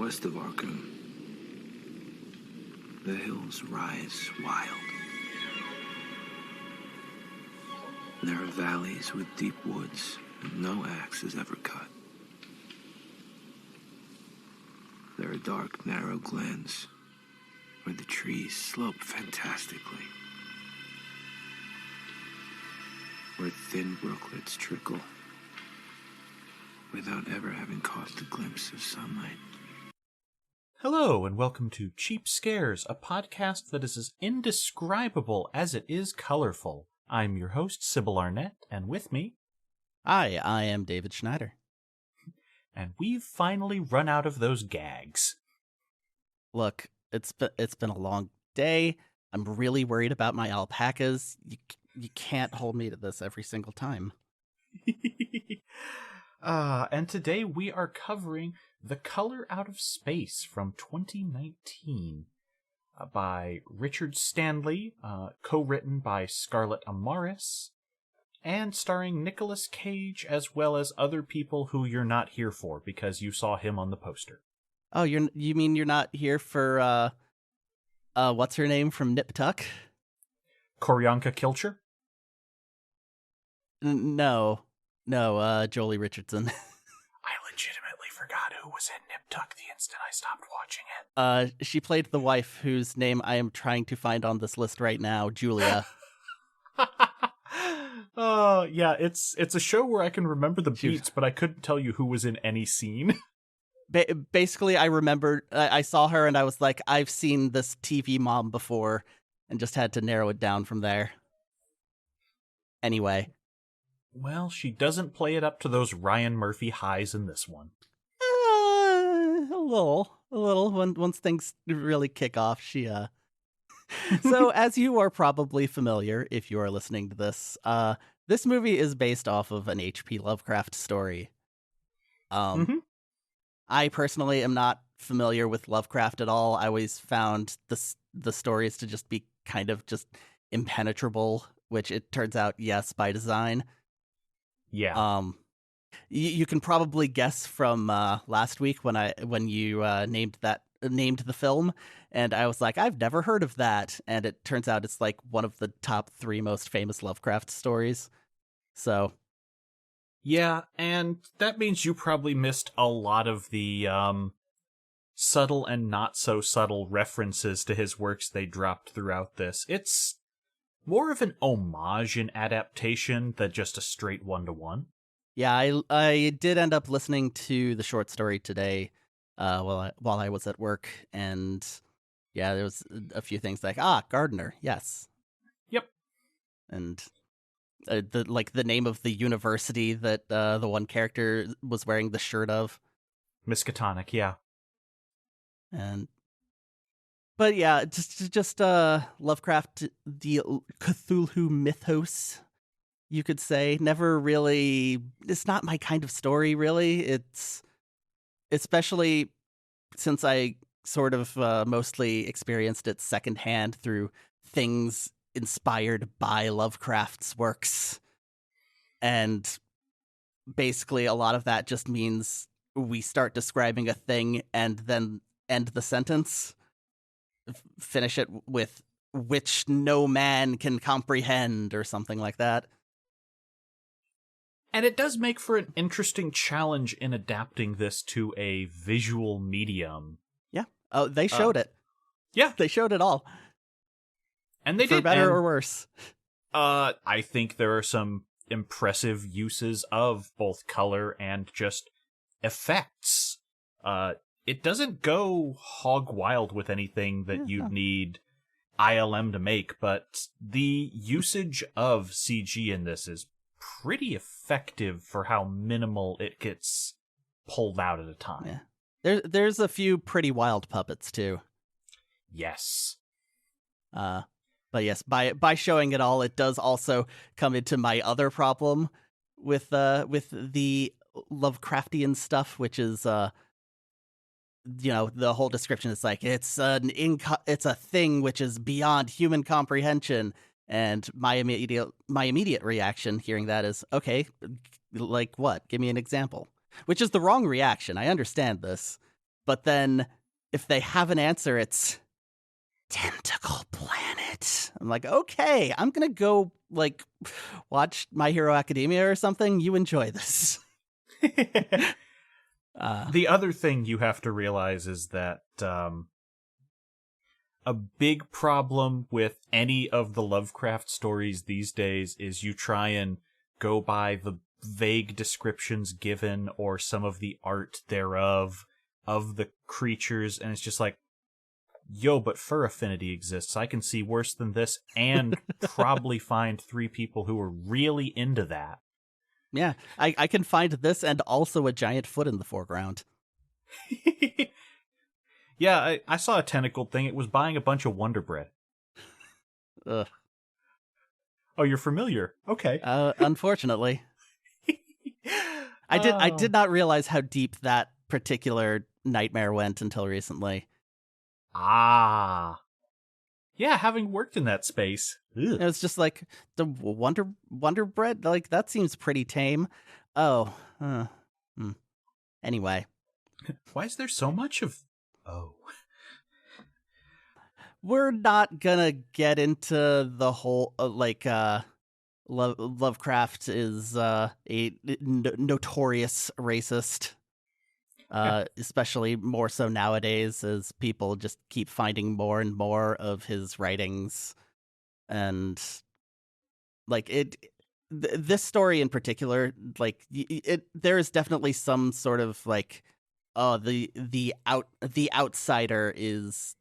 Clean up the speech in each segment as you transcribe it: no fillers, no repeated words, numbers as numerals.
West of Arkham, the hills rise wild. There are valleys with deep woods that no axe has ever cut. There are dark, narrow glens where the trees slope fantastically, where thin brooklets trickle without ever having caught a glimpse of sunlight. Hello, and welcome to Cheap Scares, a podcast that is as indescribable as it is colorful. I'm your host, Sibyl Arnett, and with me... Hi, I am David Schneider. And we've finally run out of those gags. Look, it's been a long day. I'm really worried about my alpacas. You can't hold me to this every single time. And today we are covering The Color Out of Space from 2019 by Richard Stanley, co-written by Scarlett Amaris, and starring Nicolas Cage as well as other people who you're not here for because you saw him on the poster. Oh, you mean you're not here for what's her name from Nip Tuck? Koryanka Kilcher? No, Jolie Richardson. I legitimately forgot who was in Nip Tuck the instant I stopped watching it. She played the wife whose name I am trying to find on this list right now, Julia. Yeah, it's a show where I can remember the beats, but I couldn't tell you who was in any scene. Basically, I remembered, I saw her and I was like, I've seen this TV mom before, and just had to narrow it down from there. Anyway. Well, she doesn't play it up to those Ryan Murphy highs in this one. A little. Once things really kick off, she, So, as you are probably familiar, if you are listening to this, this movie is based off of an H.P. Lovecraft story. I personally am not familiar with Lovecraft at all. I always found the stories to just be kind of just impenetrable, which it turns out, yes, by design. Yeah. You can probably guess from last week when you named the film, and I was like, I've never heard of that, and it turns out it's like one of the top 3 most famous Lovecraft stories. So, yeah, and that means you probably missed a lot of the subtle and not so subtle references to his works they dropped throughout this. It's more of an homage and adaptation than just a straight one-to-one. Yeah, I did end up listening to the short story today while I was at work, and yeah, there was a few things like, Gardner, yes. Yep. And the name of the university that the one character was wearing the shirt of. Miskatonic, yeah. But yeah, just Lovecraft, the Cthulhu mythos, you could say, never really, it's not my kind of story, really. It's, especially since I sort of mostly experienced it secondhand through things inspired by Lovecraft's works. And basically a lot of that just means we start describing a thing and then end the sentence. Finish it with which no man can comprehend or something like that. And it does make for an interesting challenge in adapting this to a visual medium. Yeah. Oh, they showed it. Yeah. They showed it all. And they for did. better or worse. I think there are some impressive uses of both color and just effects. It doesn't go hog wild with anything that you'd need ILM to make, but the usage of CG in this is pretty effective for how minimal it gets pulled out at a time. Yeah. There's a few pretty wild puppets too. Yes. But yes, by showing it all, it does also come into my other problem with the Lovecraftian stuff, which is the whole description is like it's a thing which is beyond human comprehension, and my immediate reaction hearing that is, okay, like what? Give me an example. Which is the wrong reaction. I understand this. But then if they have an answer, it's Tentacle Planet. I'm like, okay, I'm gonna go like watch My Hero Academia or something. You enjoy this. The other thing you have to realize is that a big problem with any of the Lovecraft stories these days is you try and go by the vague descriptions given or some of the art thereof of the creatures, and it's just like, yo, but fur affinity exists. I can see worse than this and probably find 3 people who are really into that. Yeah, I can find this and also a giant foot in the foreground. Yeah, I saw a tentacled thing. It was buying a bunch of Wonder Bread. Ugh. Oh, you're familiar. Okay. Unfortunately. I did not realize how deep that particular nightmare went until recently. Ah. Yeah, having worked in that space. Ugh. It was just like the Wonder Bread, like that seems pretty tame. Oh. Anyway. Why is there so much of... Oh. We're not gonna get into the whole, Lovecraft is a notorious racist, especially more so nowadays as people just keep finding more and more of his writings. And, like, this story in particular, like, there is definitely some sort of, like, the outsider is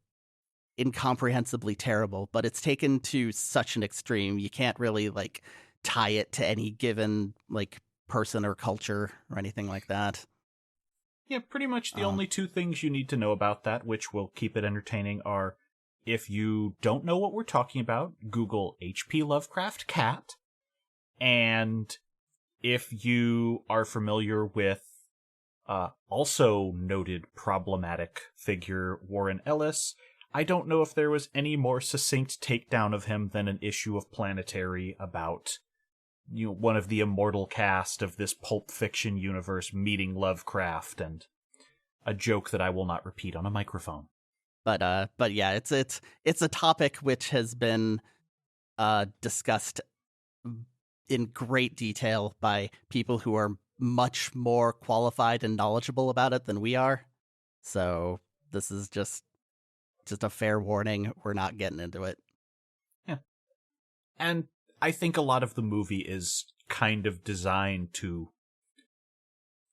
incomprehensibly terrible, but it's taken to such an extreme you can't really like tie it to any given like person or culture or anything like that. Yeah, pretty much the only 2 things you need to know about that, which will keep it entertaining, are if you don't know what we're talking about, Google H.P. Lovecraft cat, and if you are familiar with also noted problematic figure Warren Ellis, I don't know if there was any more succinct takedown of him than an issue of Planetary about, one of the immortal cast of this pulp fiction universe meeting Lovecraft, and a joke that I will not repeat on a microphone. But yeah, it's a topic which has been discussed in great detail by people who are much more qualified and knowledgeable about it than we are. So this is just a fair warning. We're not getting into it. Yeah. And I think a lot of the movie is kind of designed to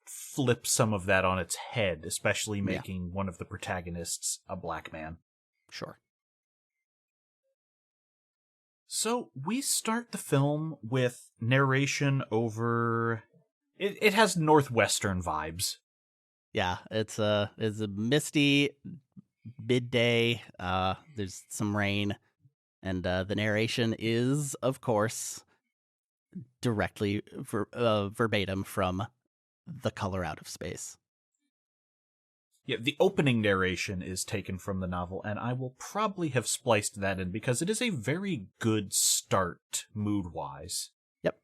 flip some of that on its head, especially making one of the protagonists a black man. Sure. So we start the film with narration over... It has Northwestern vibes. Yeah, it's a misty midday. There's some rain, and the narration is, of course, directly verbatim from The Color Out of Space. Yeah, the opening narration is taken from the novel, and I will probably have spliced that in because it is a very good start mood-wise. Yep.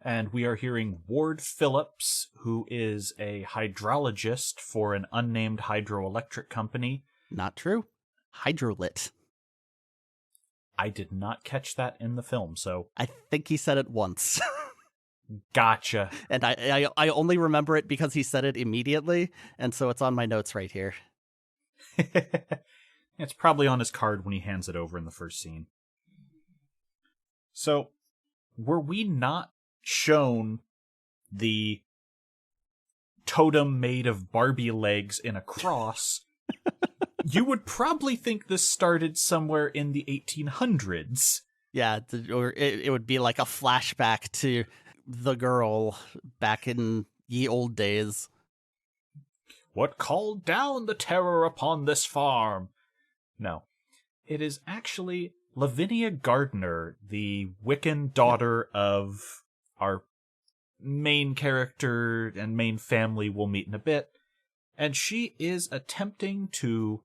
And we are hearing Ward Phillips, who is a hydrologist for an unnamed hydroelectric company. Not true. Hydrolit. I did not catch that in the film, so... I think he said it once. Gotcha. And I only remember it because he said it immediately, and so it's on my notes right here. It's probably on his card when he hands it over in the first scene. So, were we not shown the totem made of Barbie legs in a cross, you would probably think this started somewhere in the 1800s. Yeah, or it would be like a flashback to the girl back in ye old days. What called down the terror upon this farm? No. It is actually Lavinia Gardner, the Wiccan daughter of our main character and main family we'll meet in a bit, and she is attempting to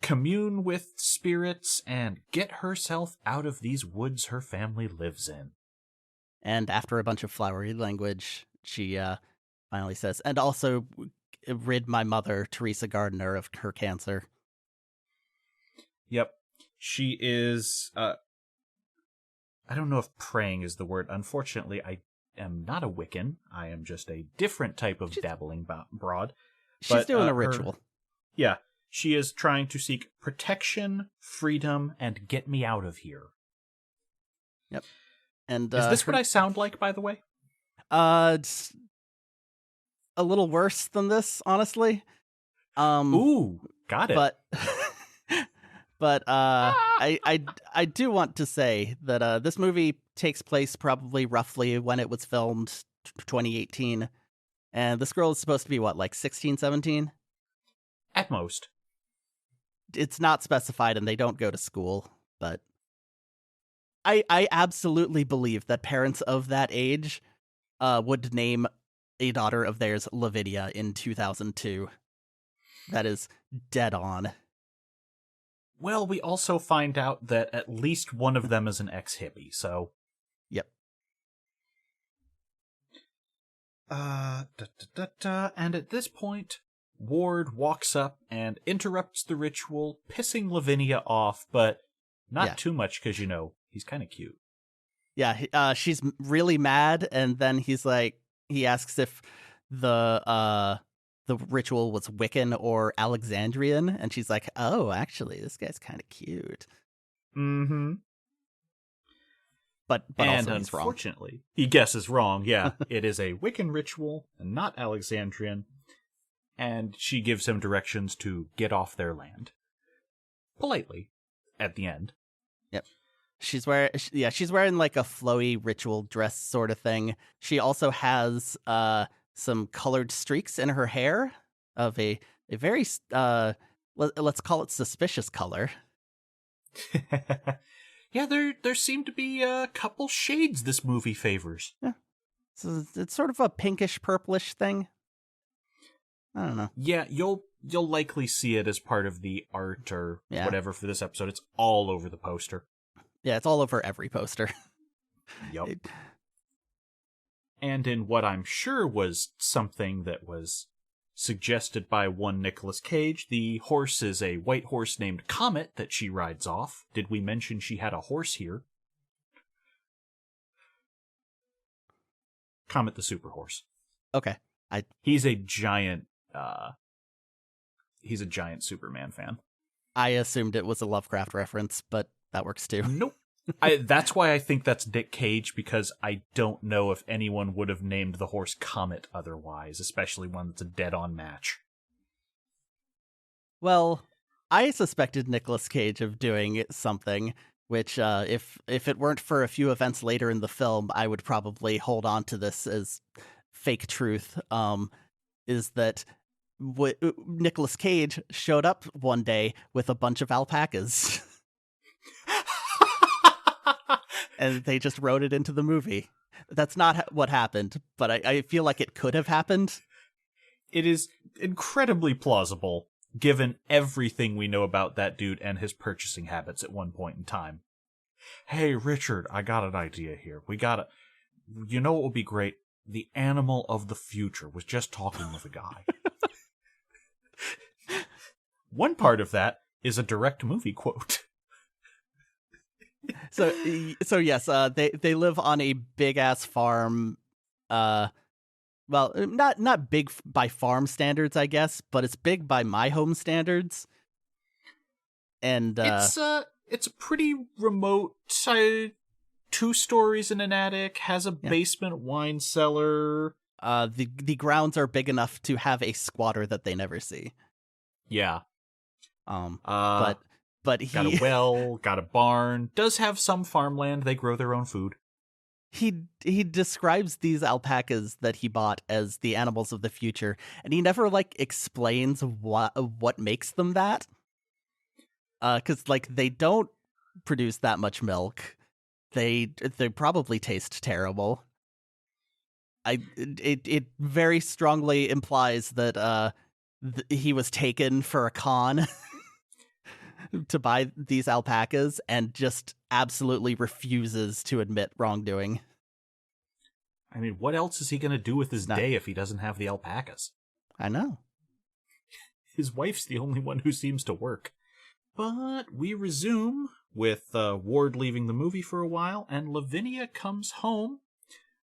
commune with spirits and get herself out of these woods her family lives in. And after a bunch of flowery language, she finally says, and also rid my mother, Teresa Gardner, of her cancer. Yep. She is, I don't know if praying is the word. Unfortunately, I am not a Wiccan. I am just a different type of dabbling broad. She's doing a ritual. Yeah. She is trying to seek protection, freedom, and get me out of here. Yep. And is this what I sound like, by the way? It's a little worse than this, honestly. Ooh, got it. But I do want to say that this movie takes place probably roughly when it was filmed, 2018, and this girl is supposed to be what, like 16, 17? At most. It's not specified, and they don't go to school, but I absolutely believe that parents of that age would name a daughter of theirs Lavinia in 2002. That is dead on. Well, we also find out that at least one of them is an ex-hippie, so... Yep. And at this point, Ward walks up and interrupts the ritual, pissing Lavinia off, but not too much, because, you know, he's kind of cute. Yeah, she's really mad, and then he asks if the ritual was Wiccan or Alexandrian, and she's like, oh, actually, this guy's kind of cute. Mm-hmm. But and also he's wrong. Unfortunately, he guesses wrong. Yeah, it is a Wiccan ritual and not Alexandrian, and she gives him directions to get off their land. Politely, at the end. Yep. She's wearing like a flowy ritual dress sort of thing. She also has some colored streaks in her hair of a very let's call it suspicious color. Yeah, there seem to be a couple shades this movie favors. Yeah. So it's sort of a pinkish purplish thing. I don't know. Yeah, you'll likely see it as part of the art or whatever for this episode. It's all over the poster. Yeah, it's all over every poster. Yup. And in what I'm sure was something that was suggested by one Nicolas Cage, the horse is a white horse named Comet that she rides off. Did we mention she had a horse here? Comet the Super Horse. Okay. He's a giant Superman fan. I assumed it was a Lovecraft reference, but that works too. Nope. That's why I think that's Nick Cage, because I don't know if anyone would have named the horse Comet otherwise, especially one that's a dead-on match. Well, I suspected Nicolas Cage of doing something, which, if it weren't for a few events later in the film, I would probably hold on to this as fake truth, is that Nicolas Cage showed up one day with a bunch of alpacas. And they just wrote it into the movie. That's not what happened, but I feel like it could have happened. It is incredibly plausible, given everything we know about that dude and his purchasing habits at one point in time. Hey, Richard, I got an idea here. You know what would be great? The animal of the future was just talking with a guy. One part of that is a direct movie quote. So yes, they live on a big ass farm. Well, not big by farm standards, I guess, but it's big by my home standards. And it's a pretty remote. 2 stories in an attic, has a basement wine cellar. The grounds are big enough to have a squatter that they never see. Yeah. But he got a well, got a barn, does have some farmland. They grow their own food. He describes these alpacas that he bought as the animals of the future, and he never explains what makes them that. 'Cause they don't produce that much milk. They probably taste terrible. It very strongly implies that he was taken for a con. To buy these alpacas and just absolutely refuses to admit wrongdoing. I mean, what else is he going to do with his day if he doesn't have the alpacas? I know. His wife's the only one who seems to work. But we resume with Ward leaving the movie for a while, and Lavinia comes home,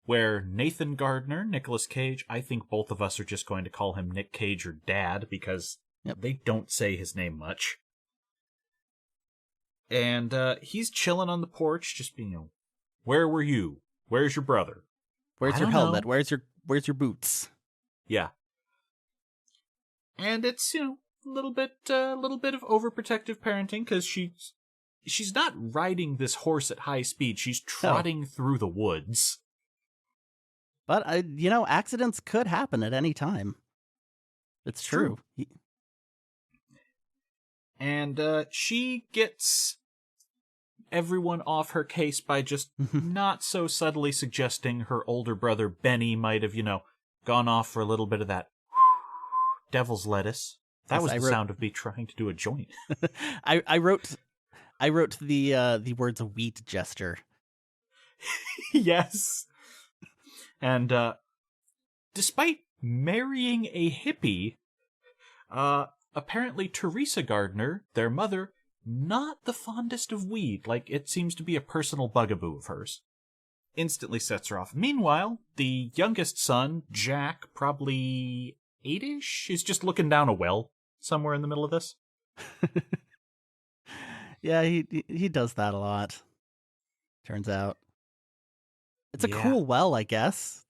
where Nathan Gardner, Nicolas Cage, I think both of us are just going to call him Nick Cage or Dad, because they don't say his name much. And he's chilling on the porch, just being, where were you? Where's your brother? Where's your helmet? Where's your boots? Yeah. And it's, a little bit of overprotective parenting, because she's not riding this horse at high speed. She's trotting through the woods. But accidents could happen at any time. It's true. And she gets everyone off her case by just not so subtly suggesting her older brother Benny might have, gone off for a little bit of that devil's lettuce. That was the sound of me trying to do a joint. I wrote the words wheat gesture. Yes. And despite marrying a hippie, apparently Teresa Gardner, their mother, not the fondest of weed. Like, it seems to be a personal bugaboo of hers. Instantly sets her off. Meanwhile, the youngest son, Jack, probably 8-ish, is just looking down a well somewhere in the middle of this. Yeah, he does that a lot. Turns out. It's a cool well, I guess.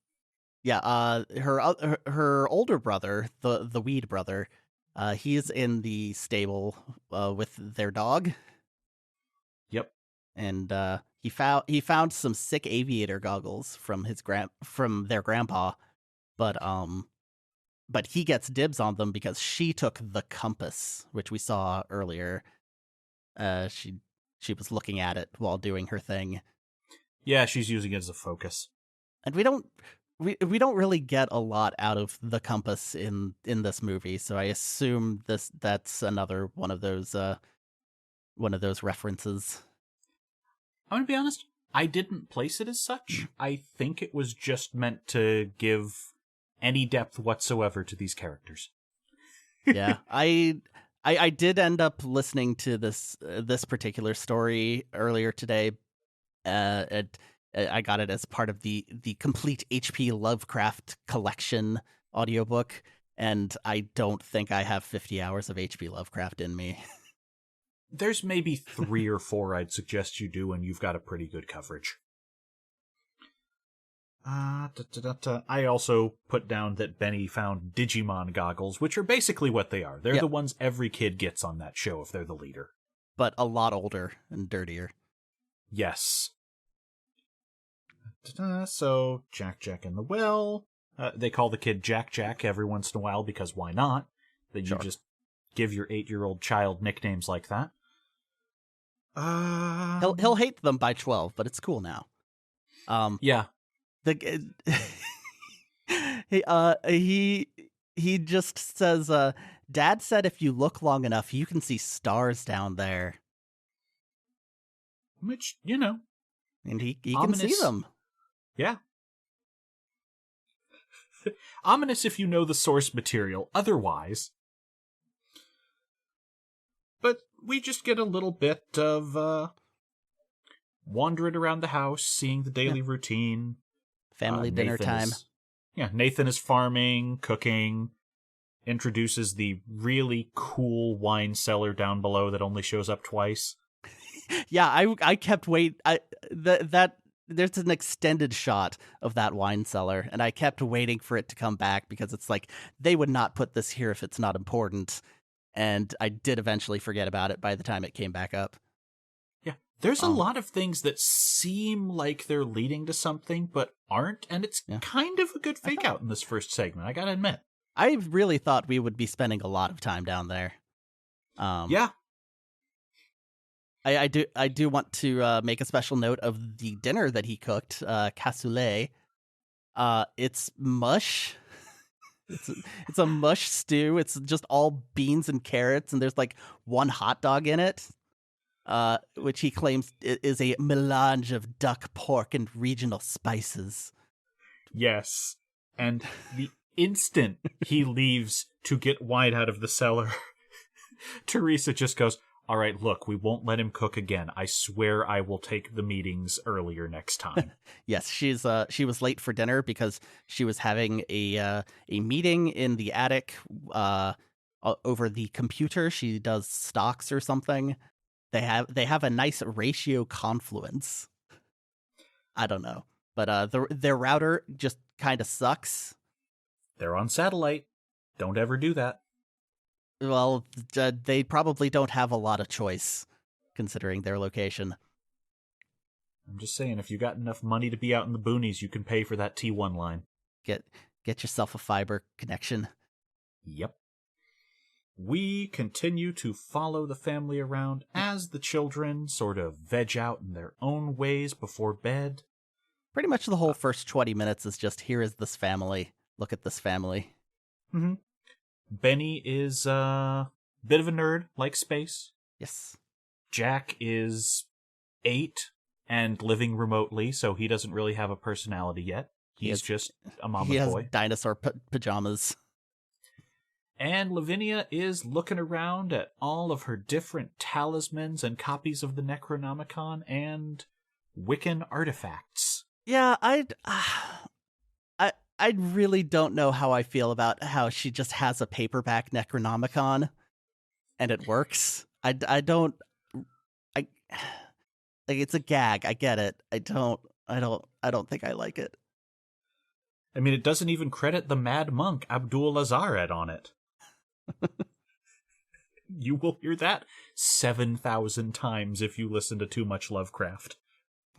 Yeah, her older brother, the weed brother, he's in the stable with their dog. Yep. And he found some sick aviator goggles from their grandpa, but he gets dibs on them because she took the compass, which we saw earlier. She was looking at it while doing her thing. Yeah, she's using it as a focus. And we don't really get a lot out of the compass in this movie, so I assume that's another one of those references. I'm gonna be honest, I didn't place it as such. I think it was just meant to give any depth whatsoever to these characters. Yeah, I did end up listening to this particular story earlier today. I got it as part of the complete H.P. Lovecraft collection audiobook, and I don't think I have 50 hours of H.P. Lovecraft in me. There's maybe 3 or 4 I'd suggest you do, and you've got a pretty good coverage. I also put down that Benny found Digimon goggles, which are basically what they are. They're the ones every kid gets on that show if they're the leader. But a lot older and dirtier. Yes. So, Jack in the well. They call the kid Jack every once in a while because why not? Then you just give your 8-year-old child nicknames like that. He'll hate them by 12, but it's cool now. Yeah. He just says, Dad said if you look long enough, you can see stars down there. Which, and he can see them. Yeah. Ominous if you know the source material. Otherwise. But we just get a little bit of wandering around the house, seeing the daily routine. Family dinner time. Nathan is farming, cooking, introduces the really cool wine cellar down below that only shows up twice. Yeah, I kept waiting. There's an extended shot of that wine cellar, and I kept waiting for it to come back because it's like they would not put this here if it's not important. And I did eventually forget about it by the time it came back up. Yeah, there's a lot of things that seem like they're leading to something, but aren't, and it's kind of a good fake out in this first segment, I gotta admit. I really thought we would be spending a lot of time down there. Yeah. I do want to make a special note of the dinner that he cooked, cassoulet. It's mush. It's a mush stew. It's just all beans and carrots, and there's like one hot dog in it, which he claims is a melange of duck, pork, and regional spices. Yes. And the instant he leaves to get wine out of the cellar, Teresa just goes, all right, look, we won't let him cook again. I swear I will take the meetings earlier next time. Yes, she was late for dinner because she was having a meeting in the attic over the computer. She does stocks or something. They have a nice ratio confluence. I don't know, but their router just kind of sucks. They're on satellite. Don't ever do that. Well, they probably don't have a lot of choice, considering their location. I'm just saying, if you got enough money to be out in the boonies, you can pay for that T1 line. Get yourself a fiber connection. Yep. We continue to follow the family around as the children sort of veg out in their own ways before bed. Pretty much the whole first 20 minutes is just, here is this family. Look at this family. Mm-hmm. Benny is a bit of a nerd, like space. Yes. Jack is 8 and living remotely, so he doesn't really have a personality yet. He's just a mama's boy. He has dinosaur pajamas. And Lavinia is looking around at all of her different talismans and copies of the Necronomicon and Wiccan artifacts. Yeah, I really don't know how I feel about how she just has a paperback Necronomicon and it works. Like, it's a gag. I get it. I don't think I like it. I mean, it doesn't even credit the mad monk Abdul Azaret on it. You will hear that 7,000 times if you listen to too much Lovecraft.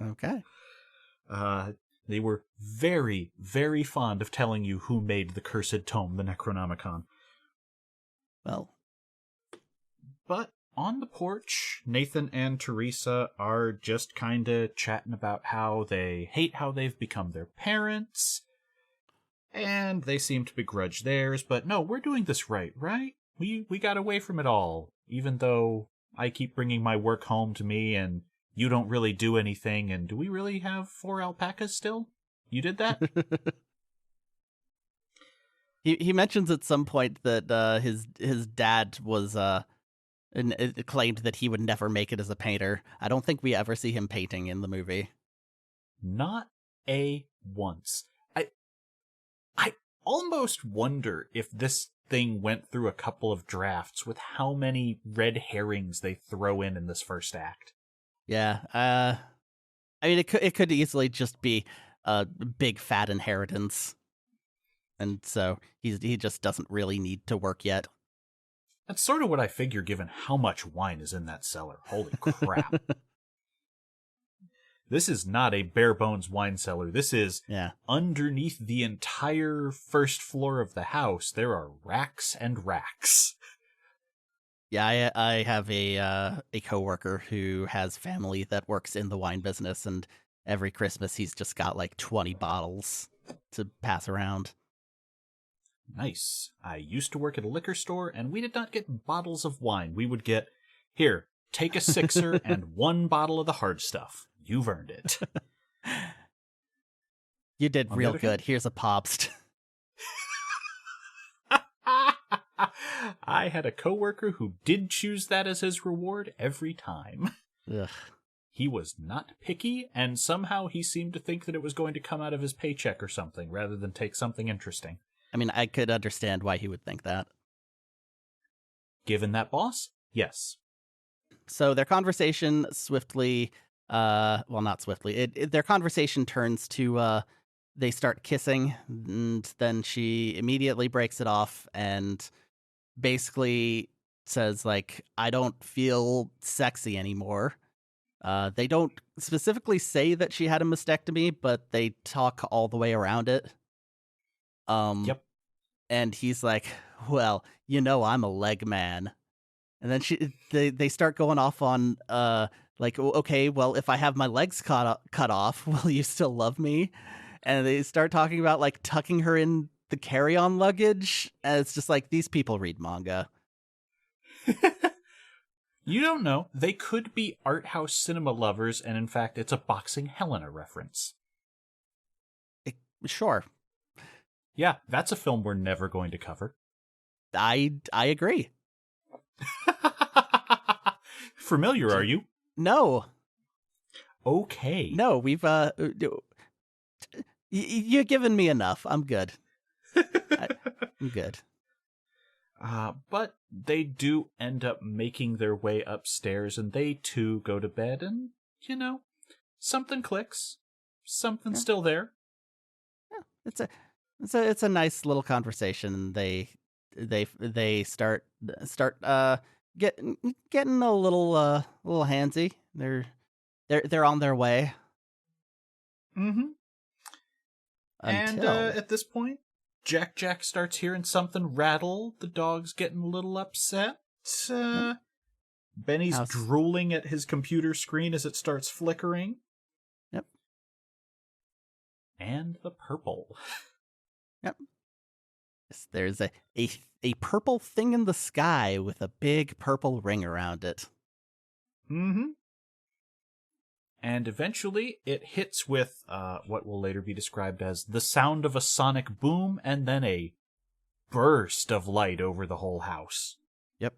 Okay. They were very, very fond of telling you who made the cursed tome, the Necronomicon. Well. But on the porch, Nathan and Teresa are just kind of chatting about how they hate how they've become their parents. And they seem to begrudge theirs, but no, we're doing this right? We got away from it all, even though I keep bringing my work home to me and you don't really do anything, and do we really have 4 alpacas still? You did that? He mentions at some point that his dad was and it claimed that he would never make it as a painter. I don't think we ever see him painting in the movie. Not a once. I almost wonder if this thing went through a couple of drafts with how many red herrings they throw in this first act. Yeah, I mean, it could easily just be a big fat inheritance, and so he just doesn't really need to work yet. That's sort of what I figure, given how much wine is in that cellar. Holy crap! This is not a bare bones wine cellar. This is underneath the entire first floor of the house. There are racks and racks. Yeah, I have a coworker who has family that works in the wine business, and every Christmas he's just got like 20 bottles to pass around. Nice. I used to work at a liquor store, and we did not get bottles of wine. We would get, here, take a 6er and 1 bottle of the hard stuff. You've earned it. You did real good. Here's a Pobst. I had a coworker who did choose that as his reward every time. Ugh. He was not picky, and somehow he seemed to think that it was going to come out of his paycheck or something, rather than take something interesting. I mean, I could understand why he would think that. Given that boss, yes. So their conversation swiftly, well, not swiftly, their conversation turns to, they start kissing, and then she immediately breaks it off and basically says, like, I don't feel sexy anymore. They don't specifically say that she had a mastectomy, but they talk all the way around it. Yep. And he's like, well, I'm a leg man. And then they start going off on, like, okay, well, if I have my legs cut off, will you still love me? And they start talking about, like, tucking her in the carry-on luggage. And it's just like, these people read manga. You don't know. They could be art house cinema lovers, and in fact, it's a Boxing Helena reference. Sure. Yeah, that's a film we're never going to cover. I agree. Familiar, are you? No. Okay. No, we've you've given me enough. I'm good. I'm good. But they do end up making their way upstairs, and they too go to bed, and, something clicks. Something's still there. Yeah, it's a nice little conversation. They start getting a little handsy. They're on their way. Mm-hmm. And Until at this point, Jack starts hearing something rattle. The dog's getting a little upset. Benny's drooling at his computer screen as it starts flickering. Yep. And the purple. Yep. Yes, there's a purple thing in the sky with a big purple ring around it. Mm-hmm. And eventually it hits with what will later be described as the sound of a sonic boom and then a burst of light over the whole house. Yep.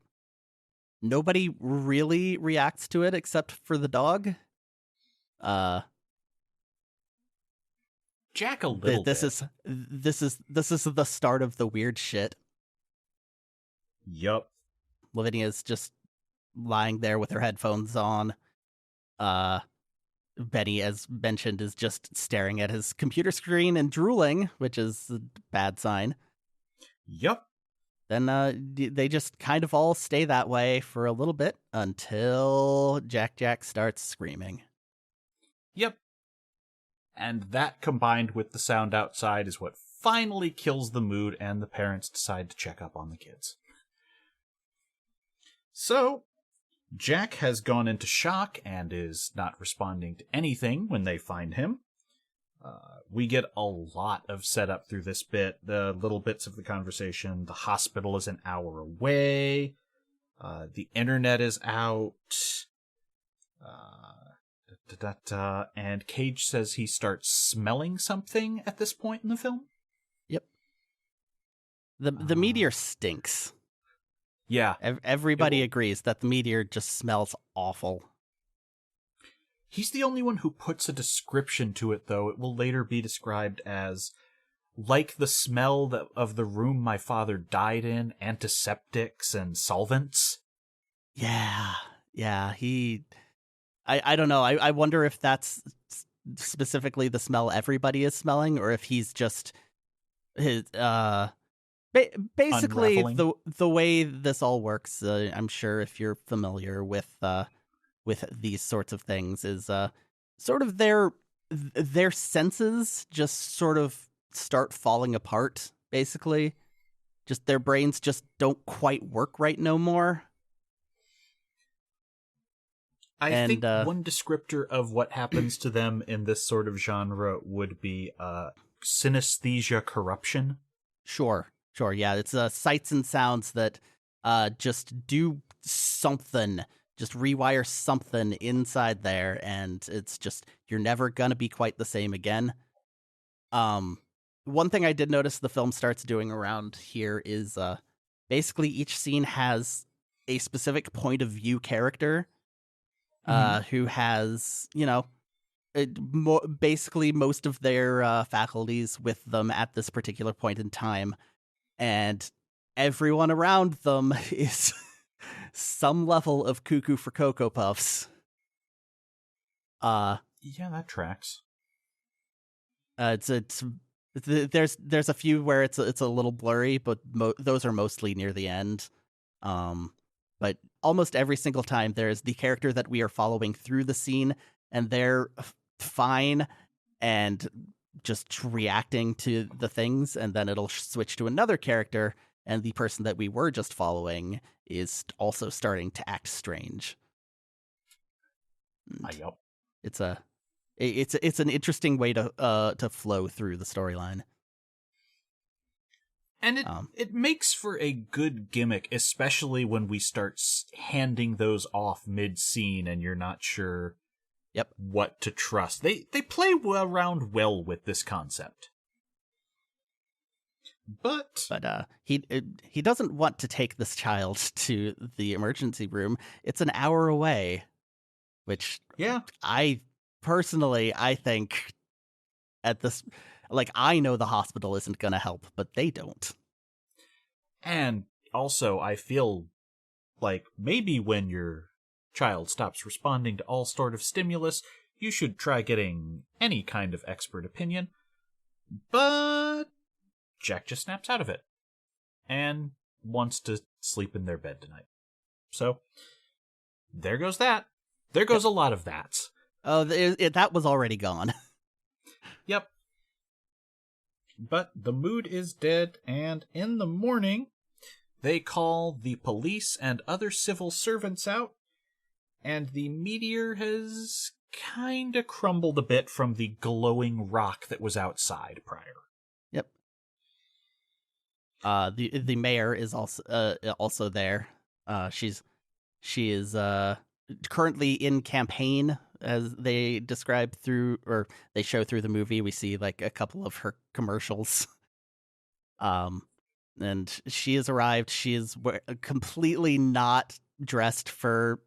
Nobody really reacts to it except for the dog. Jack a little this bit. This is the start of the weird shit. Yup. Lavinia's just lying there with her headphones on. Benny, as mentioned, is just staring at his computer screen and drooling, which is a bad sign. Yup. Then they just kind of all stay that way for a little bit until Jack starts screaming. Yep. And that combined with the sound outside is what finally kills the mood, and the parents decide to check up on the kids. So, Jack has gone into shock and is not responding to anything when they find him. We get a lot of setup through this bit, the little bits of the conversation. The hospital is an hour away. The internet is out. And Cage says he starts smelling something at this point in the film. Yep. The meteor stinks. Yeah. Everybody agrees that the meteor just smells awful. He's the only one who puts a description to it, though. It will later be described as, like the smell of the room my father died in, antiseptics and solvents. Yeah. I don't know. I wonder if that's specifically the smell everybody is smelling, or if he's just his basically unraveling. the way this all works. I'm sure if you're familiar with these sorts of things, is sort of their senses just sort of start falling apart. Basically, just their brains just don't quite work right no more. I think one descriptor of what happens to them in this sort of genre would be synesthesia corruption. Sure. Yeah, it's sights and sounds that just do something, just rewire something inside there, and it's just, you're never gonna be quite the same again. One thing I did notice the film starts doing around here is basically each scene has a specific point of view character. Who has, basically most of their faculties with them at this particular point in time. And everyone around them is some level of cuckoo for Cocoa Puffs. Yeah, that tracks. There's a few where it's a little blurry, but those are mostly near the end. But almost every single time there's the character that we are following through the scene, and they're fine and just reacting to the things, and then it'll switch to another character, and the person that we were just following is also starting to act strange. Yup. It's an interesting way to flow through the storyline. And it makes for a good gimmick, especially when we start handing those off mid-scene and you're not sure what to trust. They play around well with this concept. But he doesn't want to take this child to the emergency room. It's an hour away, which I think at this, like, I know the hospital isn't going to help, but they don't. And also, I feel like maybe when your child stops responding to all sort of stimulus, you should try getting any kind of expert opinion. But Jack just snaps out of it and wants to sleep in their bed tonight. So there goes that. There goes a lot of that. Oh, that was already gone. Yep. But the mood is dead, and in the morning, they call the police and other civil servants out, and the meteor has kind of crumbled a bit from the glowing rock that was outside prior. Yep. The mayor is also there. She is currently in campaign, as they describe through, or they show through the movie. We see like a couple of her commercials. And she has arrived. She is completely not dressed for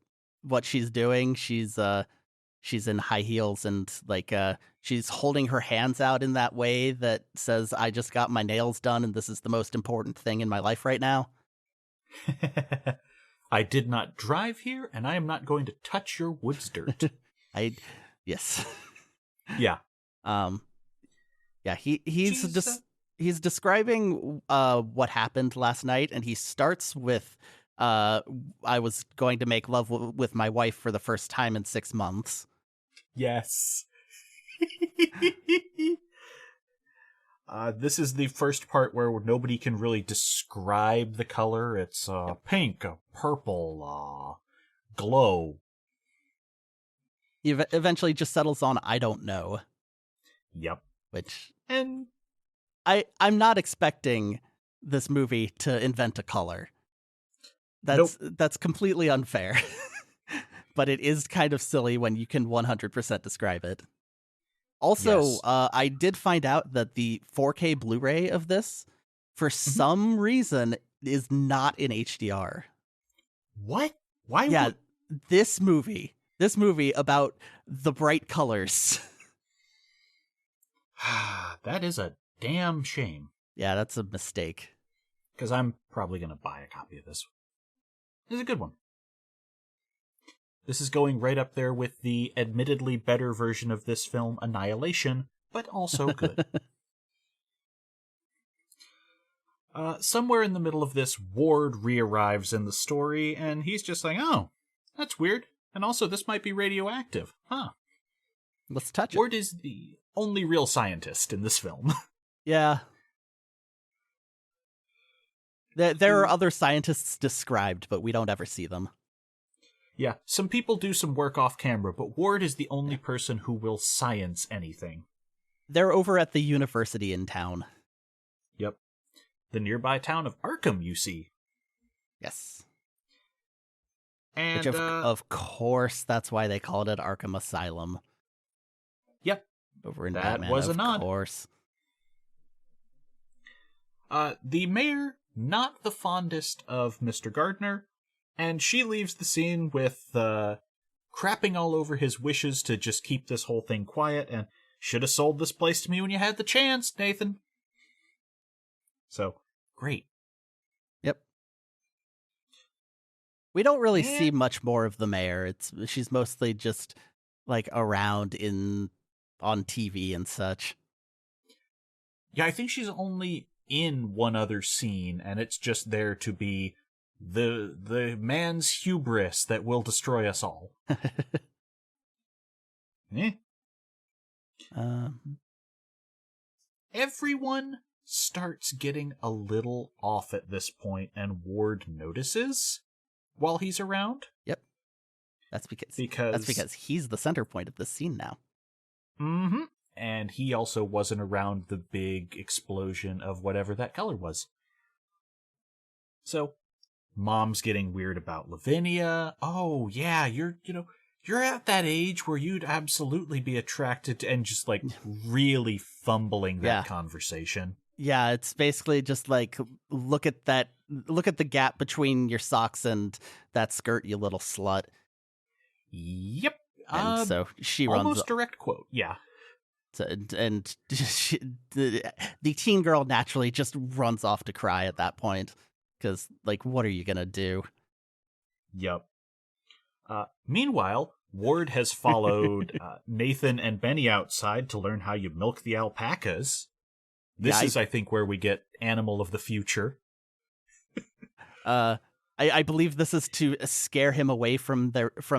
what she's doing. She's in high heels and like she's holding her hands out in that way that says, "I just got my nails done and this is the most important thing in my life right now." I did not drive here, and I am not going to touch your woods dirt. Yes. Yeah. Yeah, he's describing what happened last night, and he starts with I was going to make love with my wife for the first time in 6 months. Yes. This is the first part where nobody can really describe the color. It's pink, purple, glow. He eventually just settles on, "I don't know." Yep. Which, and I'm not expecting this movie to invent a color. That's completely unfair. But it is kind of silly when you can 100% describe it. Also, yes. I did find out that the 4K Blu-ray of this, for some reason, is not in HDR. What? Why? Yeah, this movie about the bright colors. That is a damn shame. Yeah, that's a mistake. Because I'm probably going to buy a copy of this. It's a good one. This is going right up there with the admittedly better version of this film, Annihilation, but also good. Somewhere in the middle of this, Ward re-arrives in the story, and he's just like, "Oh, that's weird. And also, this might be radioactive. Huh. Let's touch it." Ward is the only real scientist in this film. Yeah. There are other scientists described, but we don't ever see them. Yeah, some people do some work off camera, but Ward is the only person who will science anything. They're over at the university in town. Yep. The nearby town of Arkham, you see. Yes. And which, of course, that's why they called it Arkham Asylum. Yep. Over in that Batman, was a of nod. Course. The mayor, not the fondest of Mr. Gardner, and she leaves the scene with crapping all over his wishes to just keep this whole thing quiet, and should have sold this place to me when you had the chance, Nathan. So, great. Yep. We don't really see much more of the mayor. She's mostly just like around on TV and such. Yeah, I think she's only in one other scene, and it's just there to be the man's hubris that will destroy us all. Everyone starts getting a little off at this point, and Ward notices while he's around. Yep. That's because he's the center point of this scene now. Mm-hmm. And he also wasn't around the big explosion of whatever that color was. So, Mom's getting weird about Lavinia. Oh, yeah, you're at that age where you'd absolutely be attracted to, and just like really fumbling that conversation. Yeah, it's basically just like, look at the gap between your socks and that skirt, you little slut. Yep. And so she runs Almost direct quote. Yeah. and the teen girl naturally just runs off to cry at that point, because like, what are you gonna do? Yep. Meanwhile, Ward has followed Nathan and Benny outside to learn how you milk the alpacas. This is, I think, where we get Animal of the Future. I believe this is to scare him away from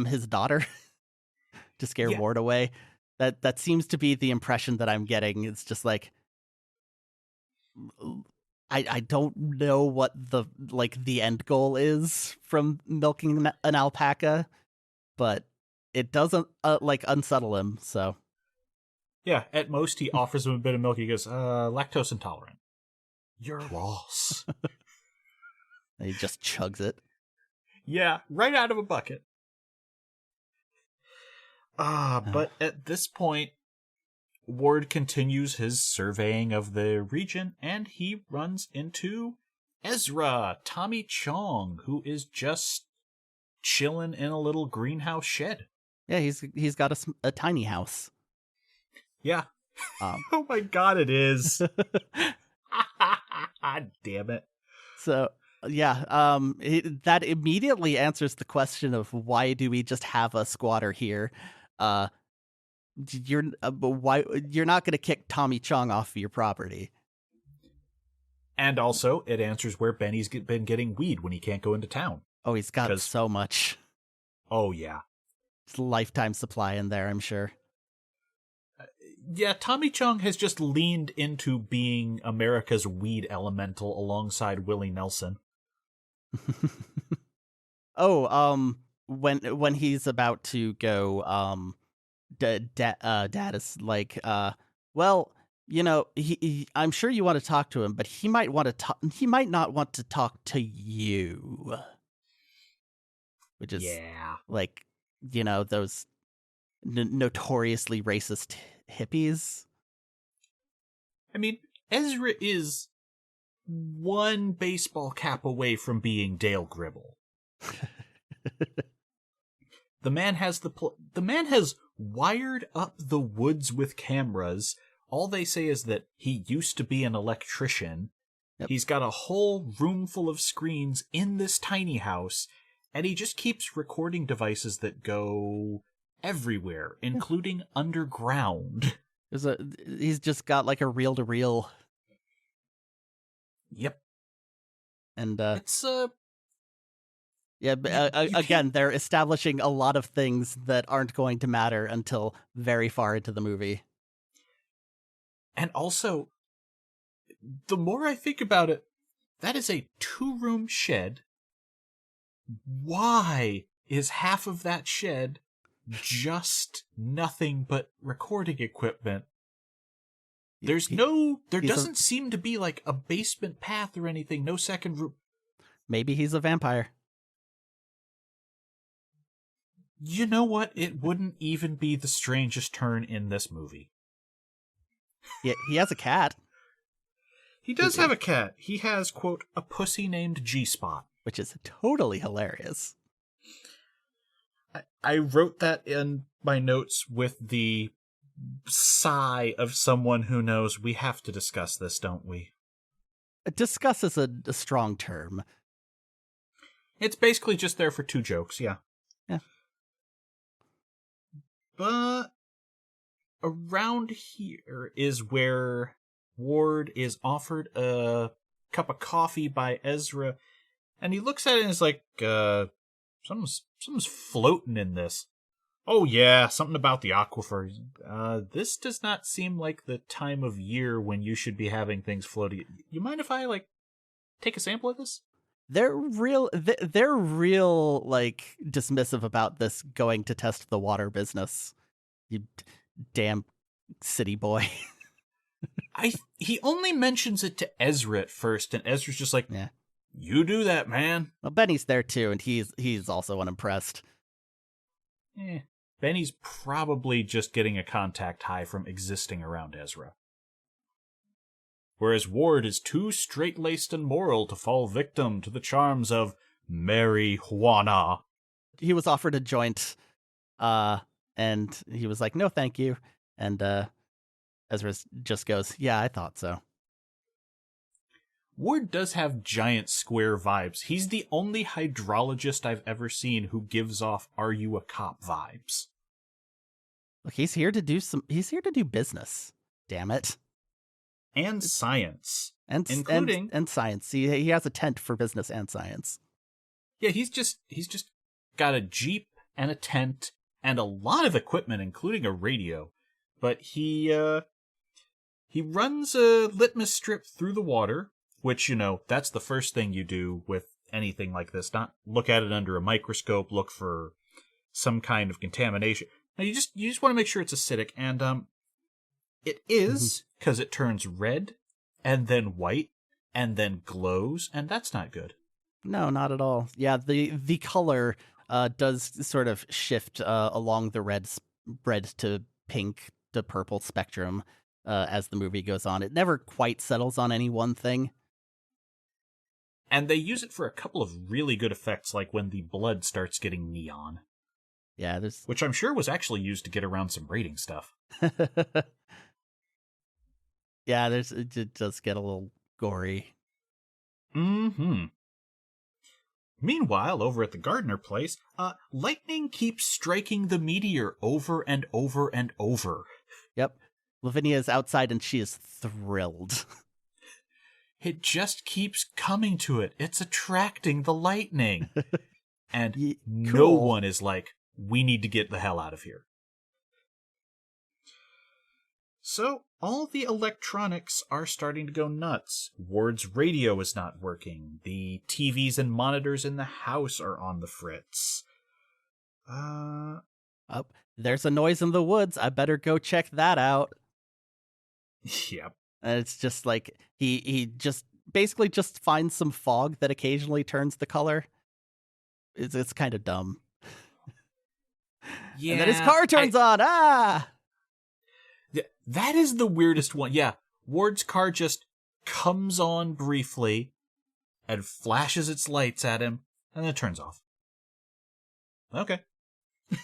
his daughter, to scare Ward away. That seems to be the impression that I'm getting. It's just like, I don't know what the end goal is from milking an alpaca, but it doesn't unsettle him. So yeah, at most he offers him a bit of milk. He goes, lactose intolerant. Your loss. He just chugs it. Yeah, right out of a bucket. But at this point, Ward continues his surveying of the region, and he runs into Ezra, Tommy Chong, who is just chilling in a little greenhouse shed. Yeah, he's got a tiny house. Yeah. Oh my god, it is. Damn it. So, yeah, that immediately answers the question of why do we just have a squatter here? You're not going to kick Tommy Chong off of your property. And also, it answers where Benny's been getting weed when he can't go into town. Oh, he's got so much. Oh, yeah. It's a lifetime supply in there, I'm sure. Yeah, Tommy Chong has just leaned into being America's weed elemental alongside Willie Nelson. When he's about to go, Dad is like, well, you know, I'm sure you want to talk to him, but he might not want to talk to you. Which is like, you know, those notoriously racist hippies. I mean, Ezra is one baseball cap away from being Dale Gribble. The man has wired up the woods with cameras. All they say is that he used to be an electrician. Yep. He's got a whole room full of screens in this tiny house, and he just keeps recording devices that go everywhere, including underground. He's just got like a reel-to-reel. Yep. And it's yeah, again, they're establishing a lot of things that aren't going to matter until very far into the movie. And also, the more I think about it, that is a 2-room shed. Why is half of that shed just nothing but recording equipment? There doesn't seem to be like a basement path or anything, no second room. Maybe he's a vampire. You know what? It wouldn't even be the strangest turn in this movie. Yeah, he has a cat. He does have a cat. He has, quote, a pussy named G-Spot. Which is totally hilarious. I wrote that in my notes with the sigh of someone who knows we have to discuss this, don't we? Discuss is a strong term. It's basically just there for 2 jokes, yeah. Yeah. But around here is where Ward is offered a cup of coffee by Ezra, and he looks at it and is like, something's floating in this. Oh yeah, something about the aquifer. This does not seem like the time of year when you should be having things floating. You mind if I, take a sample of this? They're real like dismissive about this going to test the water business. You damn city boy. He only mentions it to Ezra at first, and Ezra's just like, yeah, you do that, man. Well, Benny's there too, and he's also unimpressed. Benny's probably just getting a contact high from existing around Ezra. whereas Ward is too straight-laced and moral to fall victim to the charms of marijuana. He was offered a joint, and he was like, no, thank you. And Ezra just goes, yeah, I thought so. Ward does have giant square vibes. He's the only hydrologist I've ever seen who gives off "Are you a cop?" vibes. Look, he's here to do business. Damn it. And science. Including and science. He has a tent for business and science. Yeah, he's just got a Jeep and a tent and a lot of equipment, including a radio. But he runs a litmus strip through the water, which, that's the first thing you do with anything like this. Not look at it under a microscope, look for some kind of contamination. No, you just want to make sure it's acidic, and it is, because it turns red, and then white, and then glows, and that's not good. No, not at all. Yeah, the color does sort of shift along the red to pink to purple spectrum as the movie goes on. It never quite settles on any one thing. And they use it for a couple of really good effects, like when the blood starts getting neon. Yeah, which I'm sure was actually used to get around some rating stuff. Yeah, it does get a little gory. Mm-hmm. Meanwhile, over at the Gardner place, lightning keeps striking the meteor over and over and over. Yep. Lavinia is outside and she is thrilled. It just keeps coming to it. It's attracting the lightning. And no one is like, we need to get the hell out of here. So, all the electronics are starting to go nuts. Ward's radio is not working. The TVs and monitors in the house are on the fritz. There's a noise in the woods. I better go check that out. Yep. And it's just like, he just basically just finds some fog that occasionally turns the color. It's kind of dumb. Yeah. And then his car turns on. That is the weirdest one. Yeah. Ward's car just comes on briefly and flashes its lights at him and then it turns off. Okay.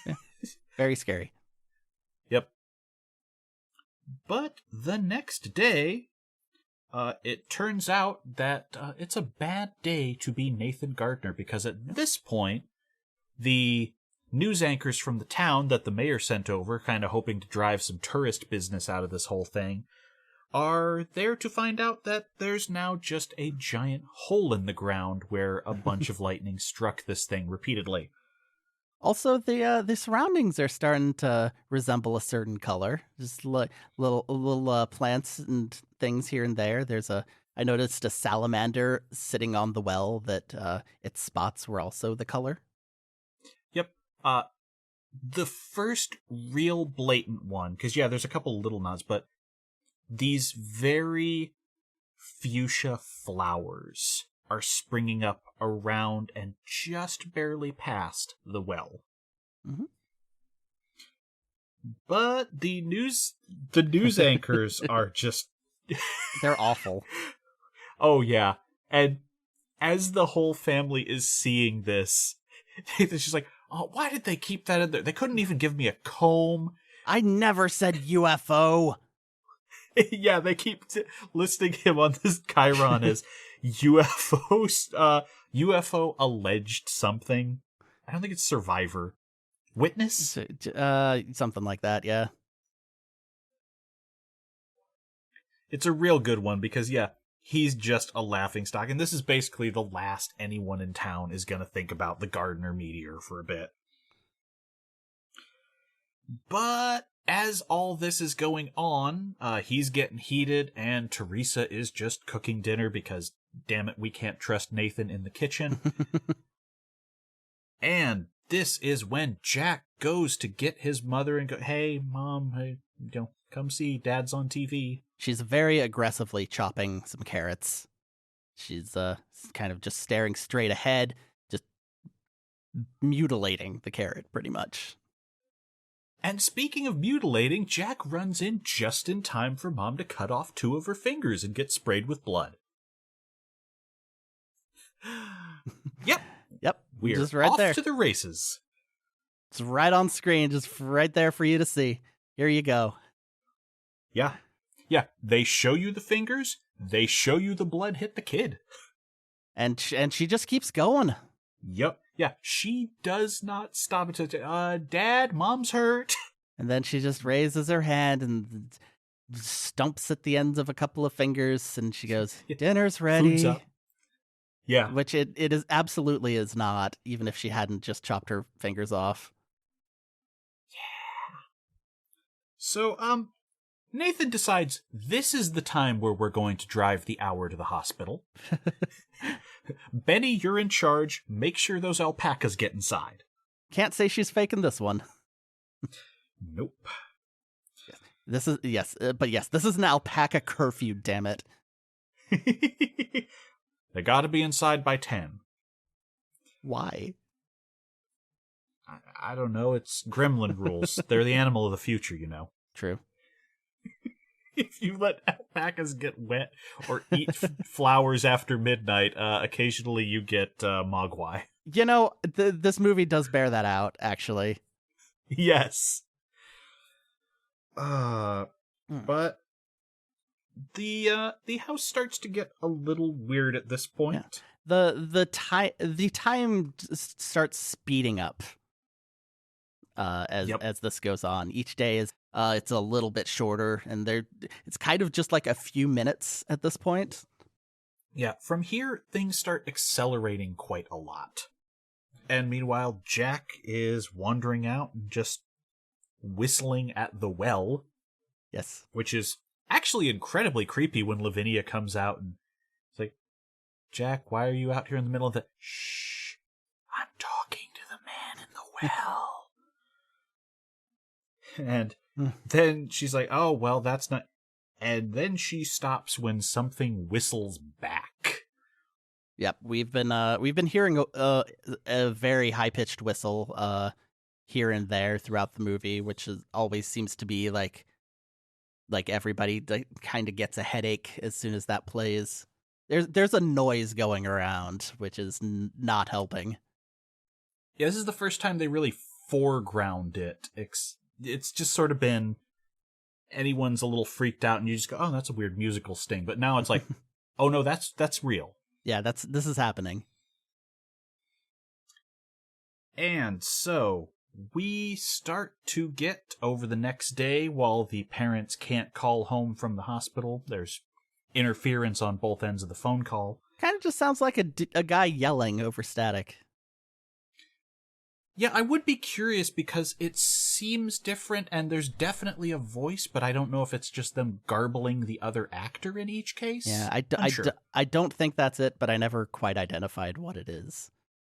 Yeah. Very scary. Yep. But the next day, it turns out that it's a bad day to be Nathan Gardner, because at this point, the news anchors from the town that the mayor sent over, kind of hoping to drive some tourist business out of this whole thing, are there to find out that there's now just a giant hole in the ground where a bunch of lightning struck this thing repeatedly. Also, the surroundings are starting to resemble a certain color. Just little plants and things here and there. I noticed a salamander sitting on the well that its spots were also the color. Yep. The first real blatant one, because there's a couple little nods, but these very fuchsia flowers are springing up around and just barely past the well. Mm-hmm. But the news anchors are just... They're awful. Oh, yeah. And as the whole family is seeing this, they're just like, oh, why did they keep that in there? They couldn't even give me a comb. I never said UFO. Yeah, they keep listing him on this Chiron as UFO alleged something. I don't think it's survivor. Witness? Something like that, yeah. It's a real good one because, he's just a laughingstock. And this is basically the last anyone in town is going to think about the Gardner meteor for a bit. But as all this is going on, he's getting heated and Teresa is just cooking dinner because, damn it, we can't trust Nathan in the kitchen. And this is when Jack goes to get his mother and go, hey, Mom, hey, come see, Dad's on TV. She's very aggressively chopping some carrots. She's kind of just staring straight ahead, just mutilating the carrot, pretty much. And speaking of mutilating, Jack runs in just in time for Mom to cut off 2 of her fingers and get sprayed with blood. Yep. Yep. We're just right off there. to the races. It's right on screen, just right there for you to see. Here you go. Yeah. Yeah. They show you the fingers. They show you the blood hit the kid. And she just keeps going. Yep. Yeah. She does not stop until, Dad, Mom's hurt. And then she just raises her hand and stumps at the ends of a couple of fingers, and she goes, "Dinner's ready." Food's up. Yeah. Which it is absolutely is not, even if she hadn't just chopped her fingers off. Yeah. So, Nathan decides this is the time where we're going to drive the hour to the hospital. Benny, you're in charge. Make sure those alpacas get inside. Can't say she's faking this one. Nope. This is, yes, this is an alpaca curfew, damn it. They gotta be inside by 10. Why? I don't know. It's gremlin rules. They're the animal of the future, you know. True. If you let alpacas get wet or eat flowers after midnight, occasionally you get mogwai. You know, this movie does bear that out, actually. Yes. But the house starts to get a little weird at this point. Yeah. The time starts speeding up as this goes on. Each day is it's a little bit shorter, and it's kind of just like a few minutes at this point. Yeah, from here things start accelerating quite a lot. And meanwhile, Jack is wandering out and just whistling at the well. Yes. Which is actually incredibly creepy when Lavinia comes out and it's like, "Jack, why are you out here in the middle of the..." "Shh, I'm talking to the man in the well." And then she's like, "Oh, well, that's not..." And then she stops when something whistles back. Yep, we've been hearing a very high-pitched whistle here and there throughout the movie, which always seems to be like everybody kind of gets a headache as soon as that plays. There's a noise going around, which is not helping. Yeah, this is the first time they really foreground it. It's just sort of been anyone's a little freaked out and you just go, "Oh, that's a weird musical sting." But now it's like, "Oh no, that's real." Yeah, this is happening. And so we start to get over the next day while the parents can't call home from the hospital. There's interference on both ends of the phone call. Kind of just sounds like a guy yelling over static. Yeah, I would be curious because it seems different and there's definitely a voice, but I don't know if it's just them garbling the other actor in each case. Yeah, I don't think that's it, but I never quite identified what it is.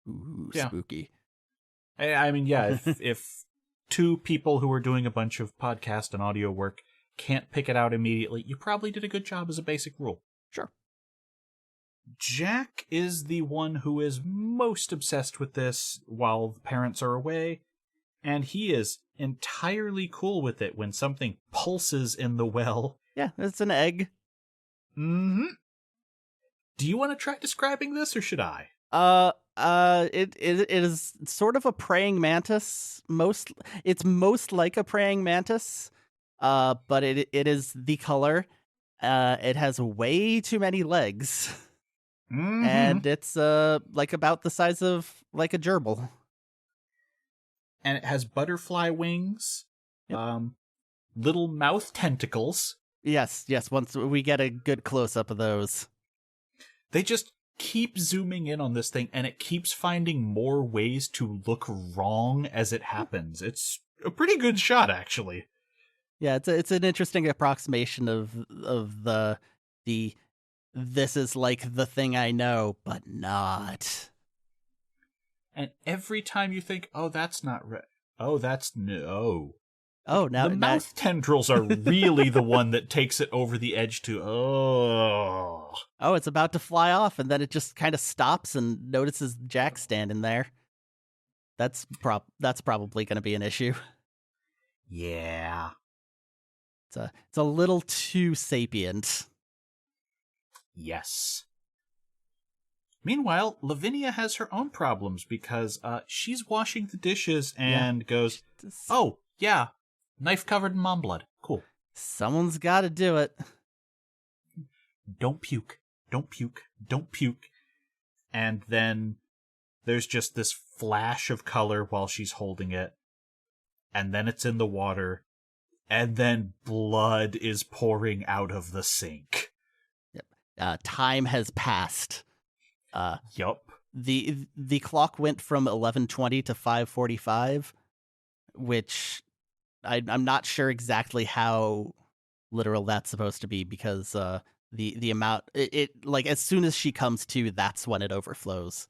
Ooh, yeah. Spooky. I mean, yeah, if 2 people who are doing a bunch of podcast and audio work can't pick it out immediately, you probably did a good job as a basic rule. Sure. Jack is the one who is most obsessed with this while the parents are away, and he is entirely cool with it when something pulses in the well. Yeah, it's an egg. Mm-hmm. Do you want to try describing this, or should I? It is sort of a praying mantis. It's most like a praying mantis, but it is the color. It has way too many legs. Mm-hmm. And it's like about the size of like a gerbil. And it has butterfly wings, Yep. Little mouth tentacles. Yes, once we get a good close-up of those. They just keep zooming in on this thing, and it keeps finding more ways to look wrong as it happens. It's a pretty good shot, actually. Yeah, it's an interesting approximation of the this is like the thing I know, but not. And every time you think, "Oh, that's not right. Oh, that's no." Oh, now the mouth tendrils are really the one that takes it over the edge to, oh, it's about to fly off, and then it just kind of stops and notices Jack standing there. That's probably going to be an issue. Yeah. It's a little too sapient. Yes. Meanwhile, Lavinia has her own problems because she's washing the dishes and goes, "Oh, yeah, knife covered in mom blood. Cool. Someone's got to do it." Don't puke. Don't puke. Don't puke." And then there's just this flash of color while she's holding it. And then it's in the water. And then blood is pouring out of the sink. Yep. Time has passed. Yup. The clock went from 11:20 to 5:45, which I'm not sure exactly how literal that's supposed to be, because the amount it like as soon as she comes to, that's when it overflows.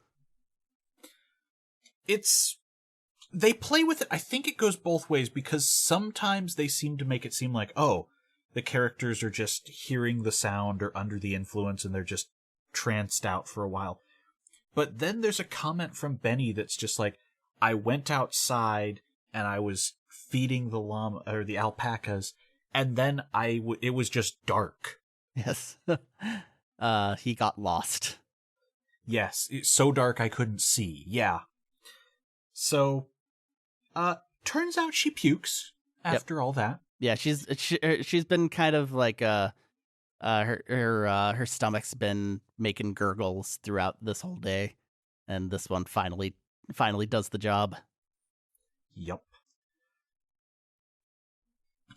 They play with it. I think it goes both ways, because sometimes they seem to make it seem like, oh, the characters are just hearing the sound or under the influence and they're just tranced out for a while. But then there's a comment from Benny that's just like, I went outside and I was feeding the llama or the alpacas, and then it was just dark. Yes. He got lost. Yes, it's so dark I couldn't see. Yeah. So, turns out she pukes after all that. Yeah, she's been kind of like her stomach's been making gurgles throughout this whole day, and this one finally does the job. Yup.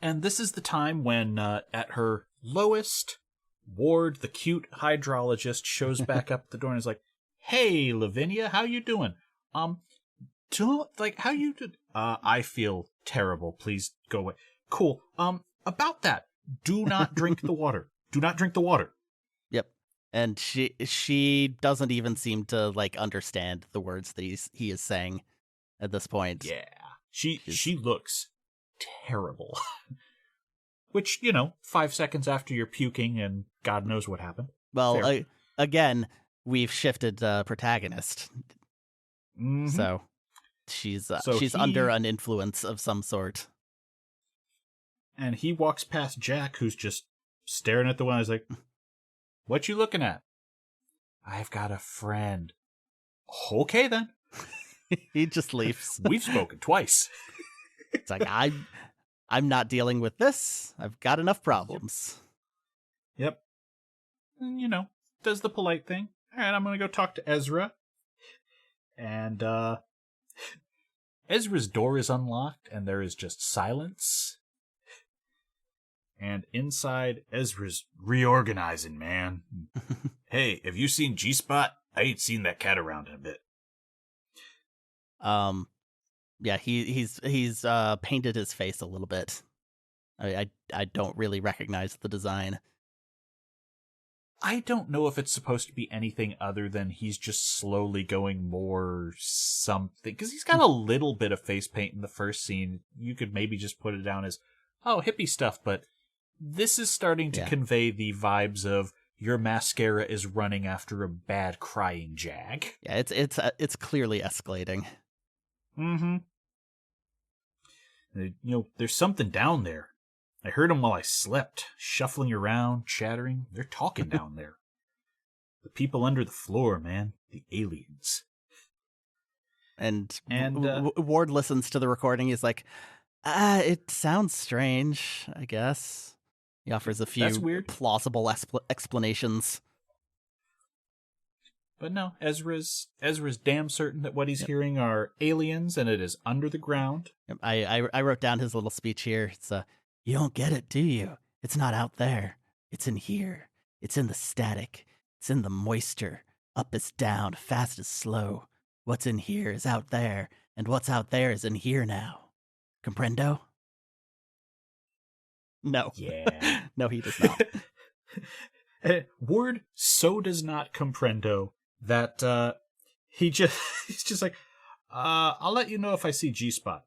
And this is the time when, at her lowest, Ward, the cute hydrologist, shows back up the door and is like, "Hey, Lavinia, how you doing? How you do? I feel terrible. Please go away." Cool. About that, do not drink the water. Do not drink the water. Yep. And she doesn't even seem to like understand the words that he is saying at this point. Yeah. She looks terrible. Which, 5 seconds after you're puking and God knows what happened. Well, again, we've shifted protagonist. Mm-hmm. So she's under an influence of some sort. And he walks past Jack, who's just staring at the one. He's like, "What you looking at?" "I've got a friend." "Okay, then." He just leaves. We've spoken twice. It's like, I'm not dealing with this. I've got enough problems. Yep. And, does the polite thing. All right, I'm going to go talk to Ezra. And Ezra's door is unlocked, and there is just silence. And inside, Ezra's reorganizing, man. "Hey, have you seen G-Spot? I ain't seen that cat around in a bit." Yeah, he's painted his face a little bit. I don't really recognize the design. I don't know if it's supposed to be anything other than he's just slowly going more something. Because he's got a little bit of face paint in the first scene. You could maybe just put it down as, oh, hippie stuff. But this is starting to convey the vibes of your mascara is running after a bad crying jag. Yeah, it's clearly escalating. Mm-hmm. There's something down there. I heard them while I slept, shuffling around, chattering. They're talking down there. The people under the floor, man. The aliens. And Ward listens to the recording. He's like, it sounds strange, I guess. He offers a few plausible explanations. But no, Ezra's damn certain that what he's hearing are aliens, and it is under the ground. I wrote down his little speech here. It's you don't get it, do you? It's not out there. It's in here. It's in the static. It's in the moisture. Up is down, fast is slow. What's in here is out there, and what's out there is in here now. Comprendo? No. Yeah. No, he does not. Ward so does not comprendo that he's just like, I'll let you know if I see G-Spot.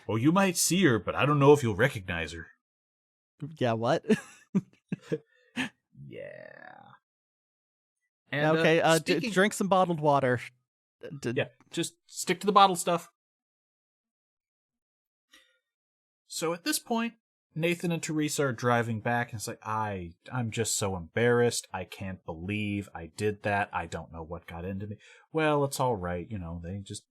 Well, you might see her, but I don't know if you'll recognize her. Yeah, what? Yeah. And, okay, drink some bottled water. Yeah, just stick to the bottle stuff. So at this point, Nathan and Teresa are driving back, and it's like, I'm just so embarrassed. I can't believe I did that. I don't know what got into me. Well, it's all right. They just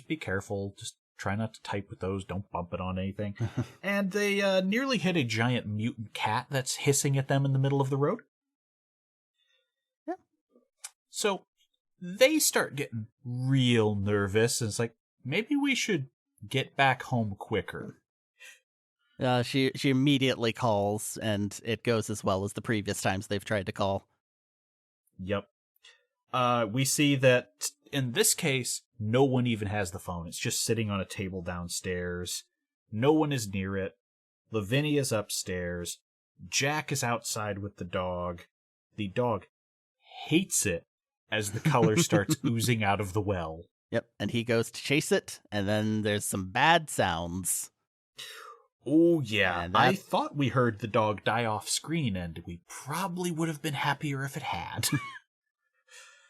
be careful. Just try not to type with those. Don't bump it on anything. And they nearly hit a giant mutant cat that's hissing at them in the middle of the road. Yeah. So they start getting real nervous, and it's like, maybe we should get back home quicker. She immediately calls, and it goes as well as the previous times they've tried to call. Yep. We see that in this case, no one even has the phone. It's just sitting on a table downstairs. No one is near it. Lavinia's upstairs. Jack is outside with the dog. The dog hates it as the color starts oozing out of the well. Yep, and he goes to chase it, and then there's some bad sounds. Oh, yeah. I thought we heard the dog die off screen, and we probably would have been happier if it had.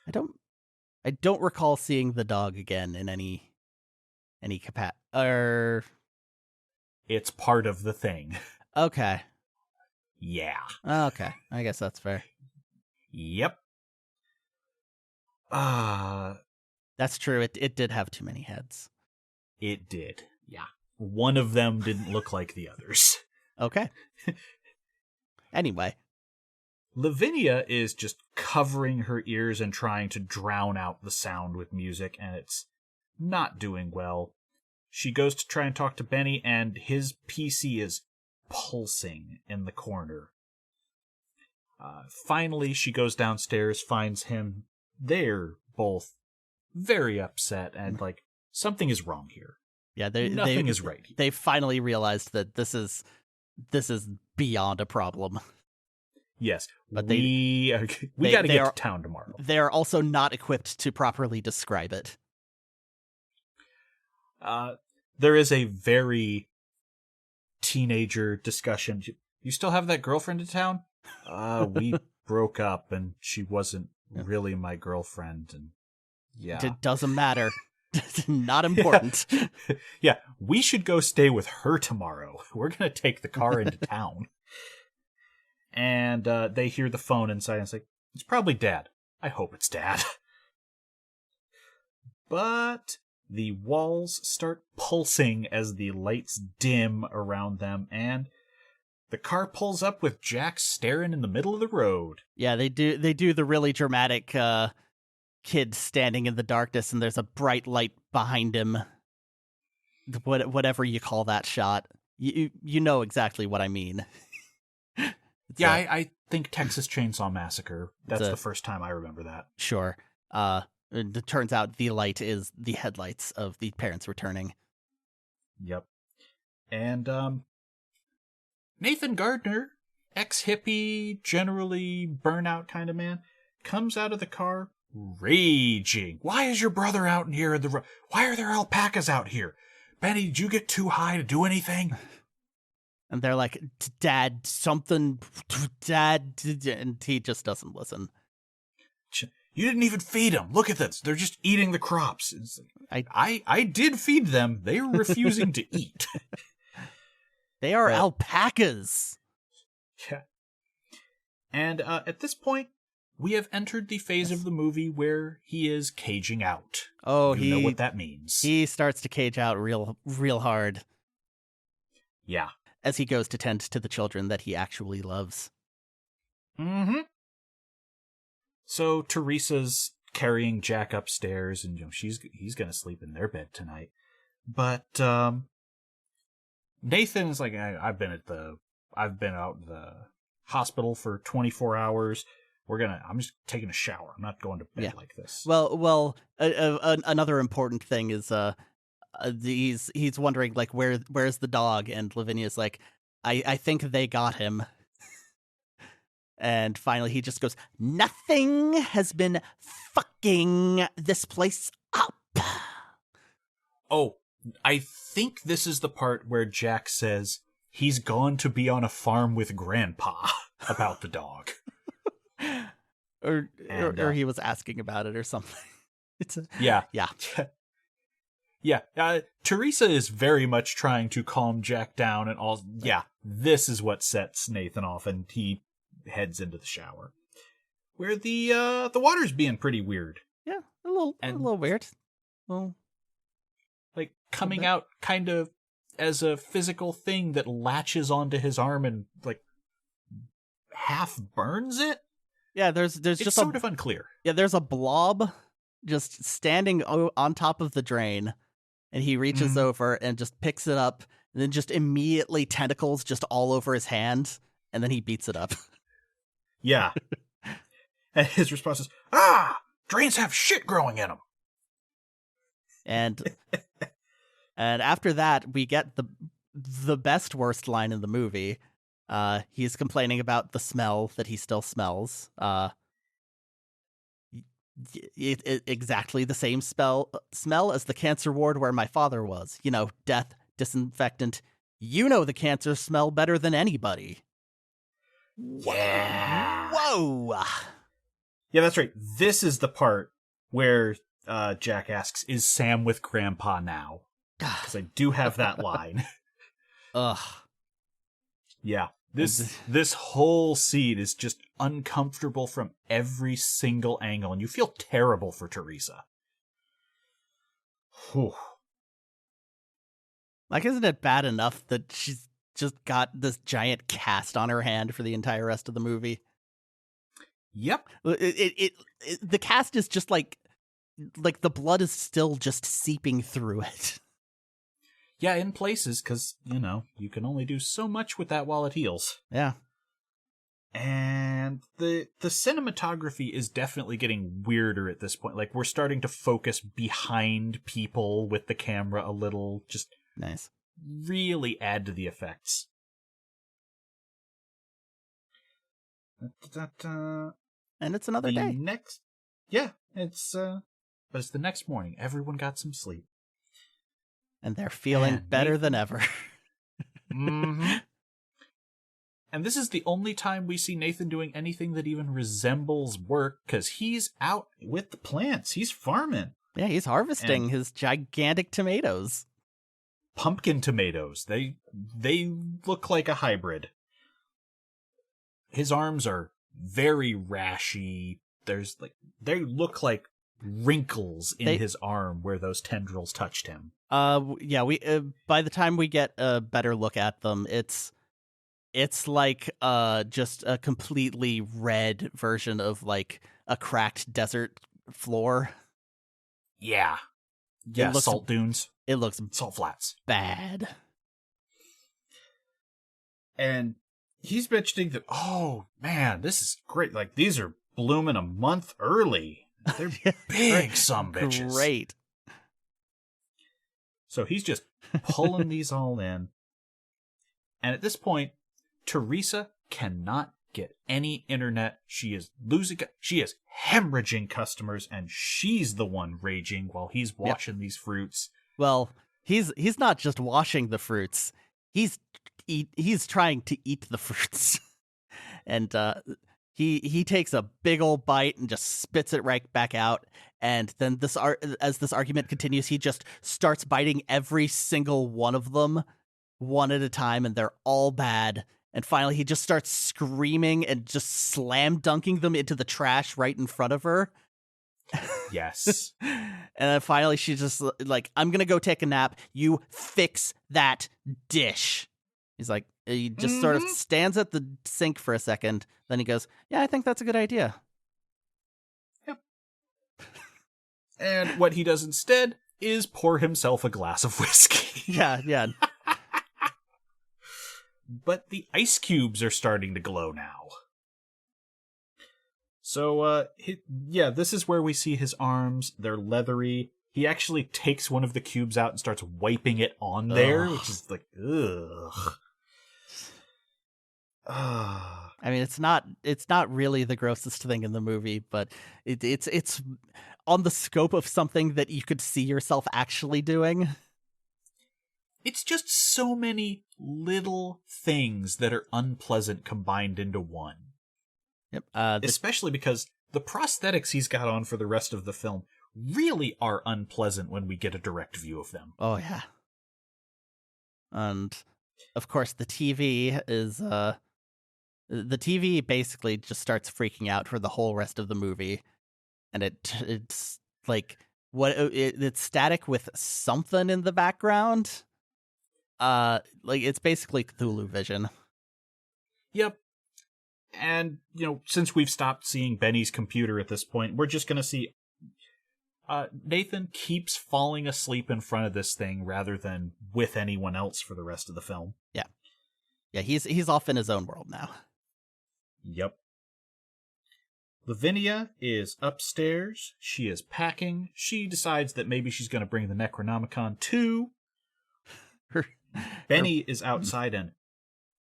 I don't recall seeing the dog again in any capacity. It's part of the thing. Okay. Yeah. Okay, I guess that's fair. Yep. That's true. It did have too many heads. It did. Yeah. One of them didn't look like the others. Okay. Anyway. Lavinia is just covering her ears and trying to drown out the sound with music, and it's not doing well. She goes to try and talk to Benny, and his PC is pulsing in the corner. Finally, she goes downstairs, finds him. They're both very upset, and something is wrong here. Yeah, nothing is right. They finally realized that this is beyond a problem. Yes, but we got to get to town tomorrow. They are also not equipped to properly describe it. There is a very teenager discussion. You still have that girlfriend in town? We broke up, and she wasn't really my girlfriend, and yeah. It doesn't matter. Not important. Yeah, we should go stay with her tomorrow. We're going to take the car into town. And they hear the phone inside, and it's like, it's probably Dad. I hope it's Dad. But the walls start pulsing as the lights dim around them, and the car pulls up with Jack staring in the middle of the road. Yeah, they do the really dramatic kid standing in the darkness, and there's a bright light behind him. Whatever you call that shot. You know exactly what I mean. Yeah, I think Texas Chainsaw Massacre. That's the first time I remember that. Sure. It turns out the light is the headlights of the parents returning. Yep. And Nathan Gardner, ex-hippie, generally burnout kind of man, comes out of the car raging. Why is your brother out in here in the road? Why are there alpacas out here? Benny, did you get too high to do anything? And they're like, Dad, something, Dad, and he just doesn't listen. You didn't even feed them. Look at this. They're just eating the crops. I did feed them. They were refusing to eat. They are alpacas. Yeah. And at this point, we have entered the phase of the movie where he is caging out. Oh, you know what that means. He starts to cage out real hard. Yeah. As he goes to tend to the children that he actually loves. Mm-hmm. So Teresa's carrying Jack upstairs, and he's gonna sleep in their bed tonight. But Nathan is like, I've been out in the hospital for 24 hours. I'm just taking a shower. I'm not going to bed like this. Well, another important thing is he's wondering like where's the dog, and Lavinia's like, I think they got him. And finally he just goes, nothing has been fucking this place up. Oh, I think this is the part where Jack says he's gone to be on a farm with Grandpa about the dog. or he was asking about it or something. Yeah. Yeah, Teresa is very much trying to calm Jack down, and all. Yeah, this is what sets Nathan off, and he heads into the shower, where the water's being pretty weird. Yeah, a little weird. Well, like coming out kind of as a physical thing that latches onto his arm and like half burns it. Yeah, there's it's just sort of unclear. Yeah, there's a blob just standing on top of the drain, and he reaches over and just picks it up, and then just immediately tentacles just all over his hand, and then he beats it up. Yeah. And his response is, drains have shit growing in them. And after that, we get the best worst line in the movie. He's complaining about the smell that he still smells. Exactly the same smell as the cancer ward where my father was. You know, death, disinfectant. You know the cancer smell better than anybody. Yeah. Whoa. Yeah, that's right. This is the part where Jack asks, is Sam with Grandpa now? Because I do have that line. Ugh. Yeah. This whole scene is just uncomfortable from every single angle, and you feel terrible for Teresa. Whew. Like, isn't it bad enough that she's just got this giant cast on her hand for the entire rest of the movie? Yep. The cast is just like the blood is still just seeping through it. Yeah, in places, because, you know, you can only do so much with that while it heals. Yeah. And the cinematography is definitely getting weirder at this point. Like, we're starting to focus behind people with the camera a little. Just nice. Really add to the effects. And it's another day. Yeah, but it's the next morning. Everyone got some sleep. And they're feeling better than ever. Mm-hmm. And this is the only time we see Nathan doing anything that even resembles work, because he's out with the plants. He's farming. Yeah, he's harvesting his gigantic tomatoes. Pumpkin tomatoes. They look like a hybrid. His arms are very rashy. They look like wrinkles in his arm where those tendrils touched him. Yeah, we by the time we get a better look at them, it's like just a completely red version of like a cracked desert floor. Yeah. Yeah, salt dunes. It looks salt flats. Bad. And he's mentioning that, oh man, this is great. Like, these are blooming a month early. They're big sumbitches. Great. So he's just pulling these all in. And at this point, Teresa cannot get any internet. She is hemorrhaging customers, and she's the one raging while he's washing these fruits. Well, he's not just washing the fruits. He's trying to eat the fruits. And he takes a big old bite and just spits it right back out. And then as this argument continues, he just starts biting every single one of them one at a time, and they're all bad. And finally, he just starts screaming and just slam dunking them into the trash right in front of her. Yes. And then finally, she's just like, I'm going to go take a nap. You fix that dish. He's like, he just sort of stands at the sink for a second. Then he goes, yeah, I think that's a good idea. Yep. And what he does instead is pour himself a glass of whiskey. Yeah. But the ice cubes are starting to glow now. So, this is where we see his arms. They're leathery. He actually takes one of the cubes out and starts wiping it on there, which is like, ugh. I mean, it's not really the grossest thing in the movie, but it's on the scope of something that you could see yourself actually doing. It's just so many little things that are unpleasant combined into one. Yep. Especially because the prosthetics he's got on for the rest of the film really are unpleasant when we get a direct view of them. Oh, yeah. And, of course, the TV is, the TV basically just starts freaking out for the whole rest of the movie. And it's like, it's static with something in the background. Like, it's basically Cthulhu vision. Yep. And, since we've stopped seeing Benny's computer at this point, we're just going to see Nathan keeps falling asleep in front of this thing rather than with anyone else for the rest of the film. Yeah. Yeah, he's off in his own world now. Yep. Lavinia is upstairs. She is packing. She decides that maybe she's going to bring the Necronomicon too. Benny is outside and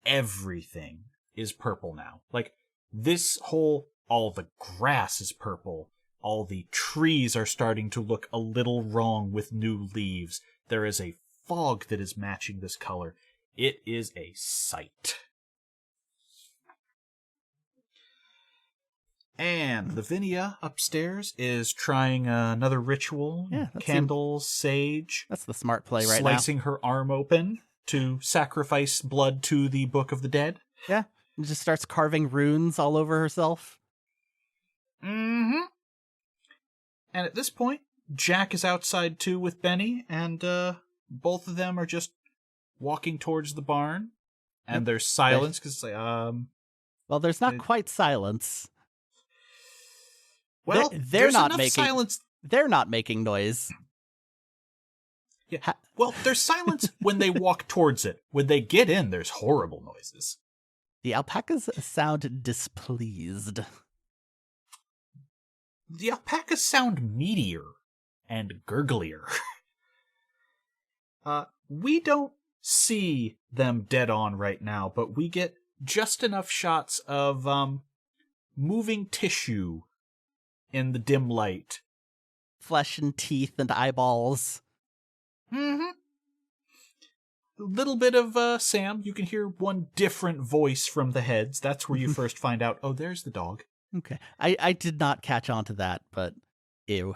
everything is purple now. Like, all the grass is purple. All the trees are starting to look a little wrong with new leaves. There is a fog that is matching this color. It is a sight. And Lavinia upstairs is trying another ritual. Yeah, candles, sage. That's the smart play right now. Slicing her arm open to sacrifice blood to the Book of the Dead. Yeah, and just starts carving runes all over herself. Mm-hmm. And at this point, Jack is outside too with Benny, and both of them are just walking towards the barn. And there's silence because it's like, well, there's not quite silence. Well, they're not making silence. They're not making noise. Yeah. Well, there's silence when they walk towards it. When they get in, there's horrible noises. The alpacas sound displeased. The alpacas sound meteor and gurglier. We don't see them dead on right now, but we get just enough shots of moving tissue in the dim light. Flesh and teeth and eyeballs. Mm-hmm. A little bit of Sam. You can hear one different voice from the heads. That's where you first find out, oh, there's the dog. Okay. I did not catch on to that, but ew.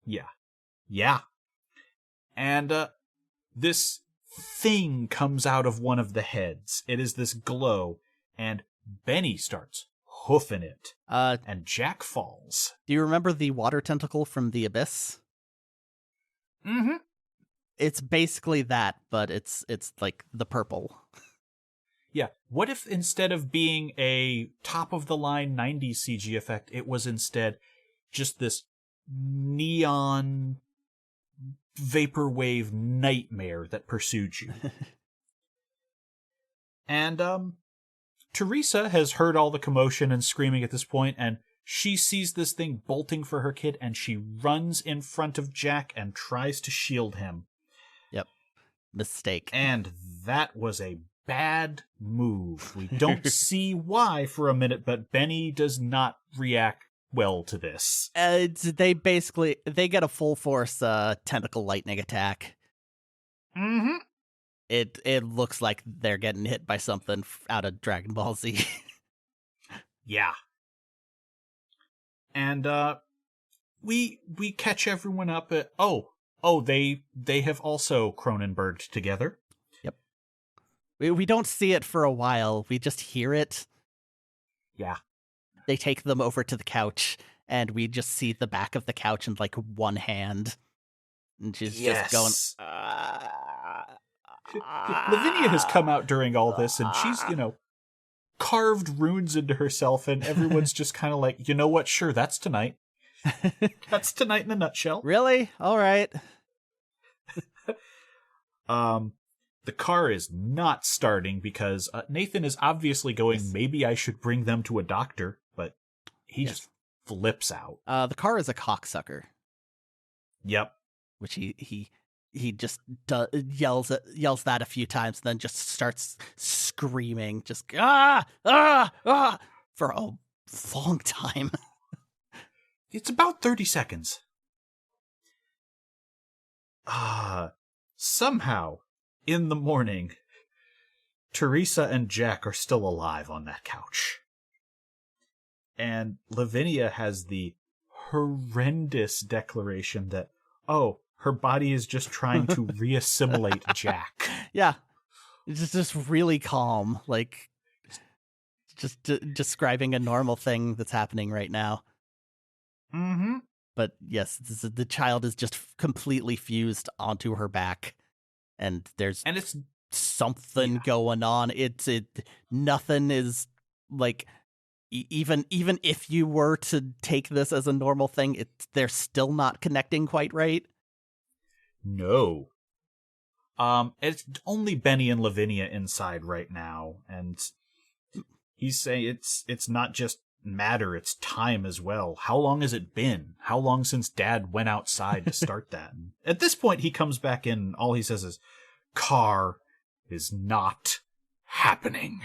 Yeah. And this thing comes out of one of the heads. It is this glow, and Benny starts hoofing it. And Jack falls. Do you remember the water tentacle from the Abyss? Mm-hmm. It's basically that, but it's like the purple. Yeah. What if instead of being a top-of-the-line 90s CG effect, it was instead just this neon vaporwave nightmare that pursued you? And, Teresa has heard all the commotion and screaming at this point, and she sees this thing bolting for her kid, and she runs in front of Jack and tries to shield him. Yep. Mistake. And that was a bad move. We don't see why for a minute, but Benny does not react well to this. They get a full force tentacle lightning attack. Mm-hmm. It looks like they're getting hit by something out of Dragon Ball Z. Yeah. And we catch everyone up at they have also Cronenberged together. Yep. We don't see it for a while. We just hear it. Yeah. They take them over to the couch, and we just see the back of the couch in like one hand. And she's just going, Lavinia has come out during all this, and she's, carved runes into herself, and everyone's just kind of like, you know what? Sure, that's tonight. That's tonight in a nutshell. Really? All right. The car is not starting because Nathan is obviously going, maybe I should bring them to a doctor, but he just flips out. The car is a cocksucker. Yep. Which he just yells that a few times, and then just starts screaming, just for a long time. It's about 30 seconds. Somehow, in the morning, Teresa and Jack are still alive on that couch. And Lavinia has the horrendous declaration that, oh, her body is just trying to reassimilate Jack. Yeah. It's just really calm, like just describing a normal thing that's happening right now. Mm-hmm. But yes, the child is just completely fused onto her back, and it's something going on. Nothing is like even if you were to take this as a normal thing, they're still not connecting quite right. No. It's only Benny and Lavinia inside right now, and he's saying it's not just matter, it's time as well. How long has it been? How long since Dad went outside to start that? And at this point, he comes back in, and all he says is, "Car is not happening."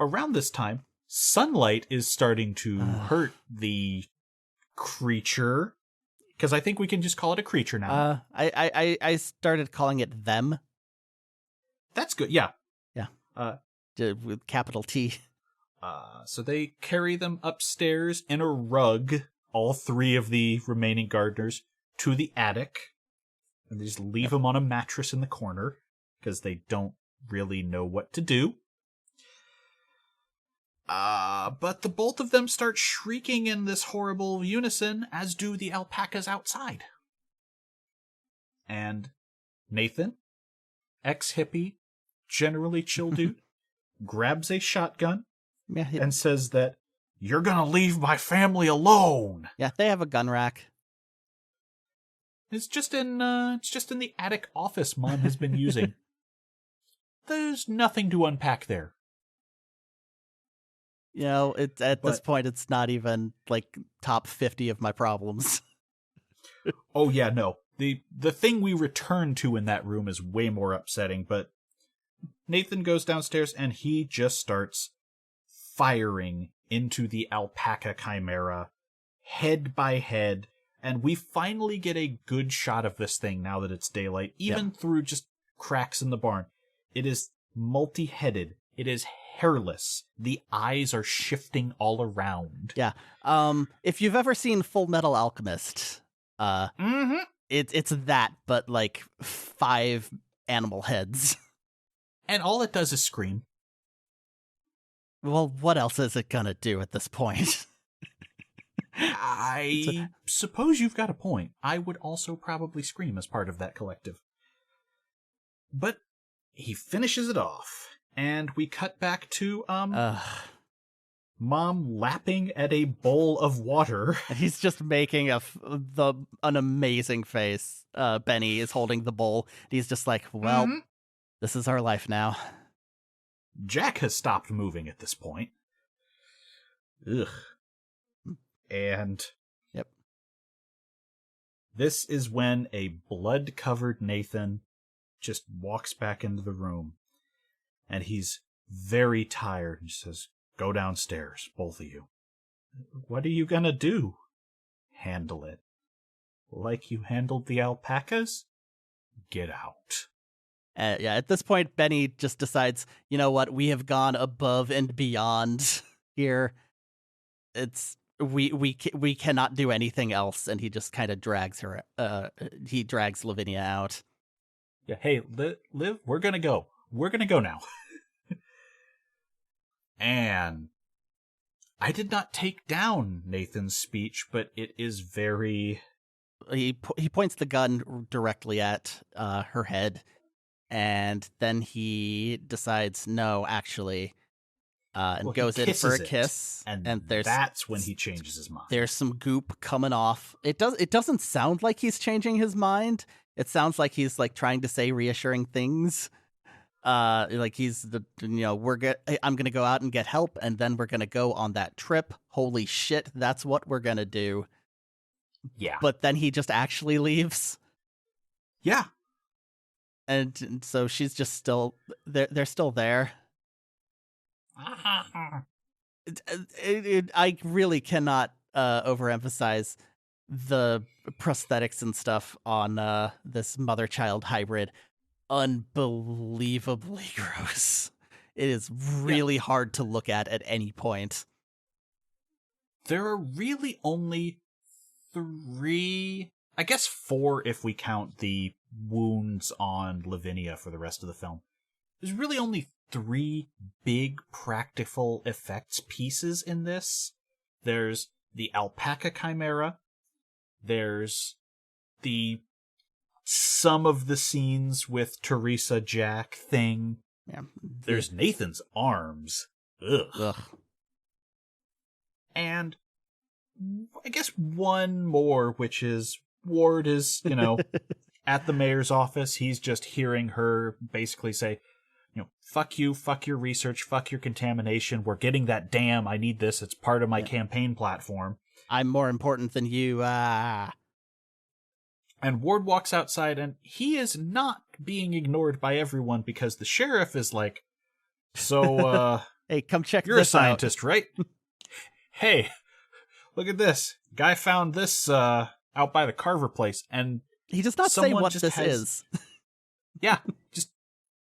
Around this time, sunlight is starting to hurt the creature, because I think we can just call it a creature now. I started calling it them. That's good. Yeah. With capital T. So they carry them upstairs in a rug, all three of the remaining gardeners, to the attic, and they just leave them on a mattress in the corner because they don't really know what to do. But the both of them start shrieking in this horrible unison, as do the alpacas outside. And Nathan, ex-hippie, generally chill dude, grabs a shotgun and says that, "You're gonna leave my family alone." Yeah, they have a gun rack. It's just in the attic office Mom has been using. There's nothing to unpack there. You know, this point, it's not even like top 50 of my problems. Oh yeah, no. The thing we return to in that room is way more upsetting, but Nathan goes downstairs and he just starts firing into the alpaca chimera, head by head, and we finally get a good shot of this thing now that it's daylight, even through just cracks in the barn. It is multi-headed. It is hairless. The eyes are shifting all around. Yeah. If you've ever seen Full Metal Alchemist, it's that, but like 5 animal heads. And all it does is scream. Well, what else is it gonna do at this point? I suppose you've got a point. I would also probably scream as part of that collective. But he finishes it off, and we cut back to Mom lapping at a bowl of water. He's just making an amazing face. Benny is holding the bowl. He's just like, well, this is our life now. Jack has stopped moving at this point. Ugh. And this is when a blood-covered Nathan just walks back into the room. And he's very tired and says, "Go downstairs, both of you." "What are you gonna do?" "Handle it. Like you handled the alpacas? Get out." At this point, Benny just decides, you know what, we have gone above and beyond here. We cannot do anything else, and he just kind of drags Lavinia out. Yeah, hey, Liv, we're gonna go. We're gonna go now. And I did not take down Nathan's speech, but it is very... He points the gun directly at her head, and then he decides, no, actually, and goes in for a kiss. And that's when he changes his mind. There's some goop coming off. It doesn't sound like he's changing his mind. It sounds like he's like trying to say reassuring things. Like he's I'm gonna go out and get help, and then we're gonna go on that trip. Holy shit, that's what we're gonna do. Yeah. But then he just actually leaves. Yeah. And so she's just still they're still there. I really cannot overemphasize the prosthetics and stuff on this mother-child hybrid. Unbelievably gross. It is really hard to look at any point. There are really only 3, I guess 4 if we count the wounds on Lavinia for the rest of the film. There's really only 3 big practical effects pieces in this. There's the alpaca chimera. There's some of the scenes with Teresa Jack thing. Yeah. There's Nathan's arms. Ugh. Ugh. And I guess one more, which is Ward is, at the mayor's office. He's just hearing her basically say, fuck you, fuck your research, fuck your contamination. We're getting that dam. I need this. It's part of my campaign platform. I'm more important than you. And Ward walks outside, and he is not being ignored by everyone because the sheriff is like, so, hey, come check you're a this scientist, out. right? Hey, look at this. Guy found this out by the Carver place, and he does not say what just this has- is. Yeah, just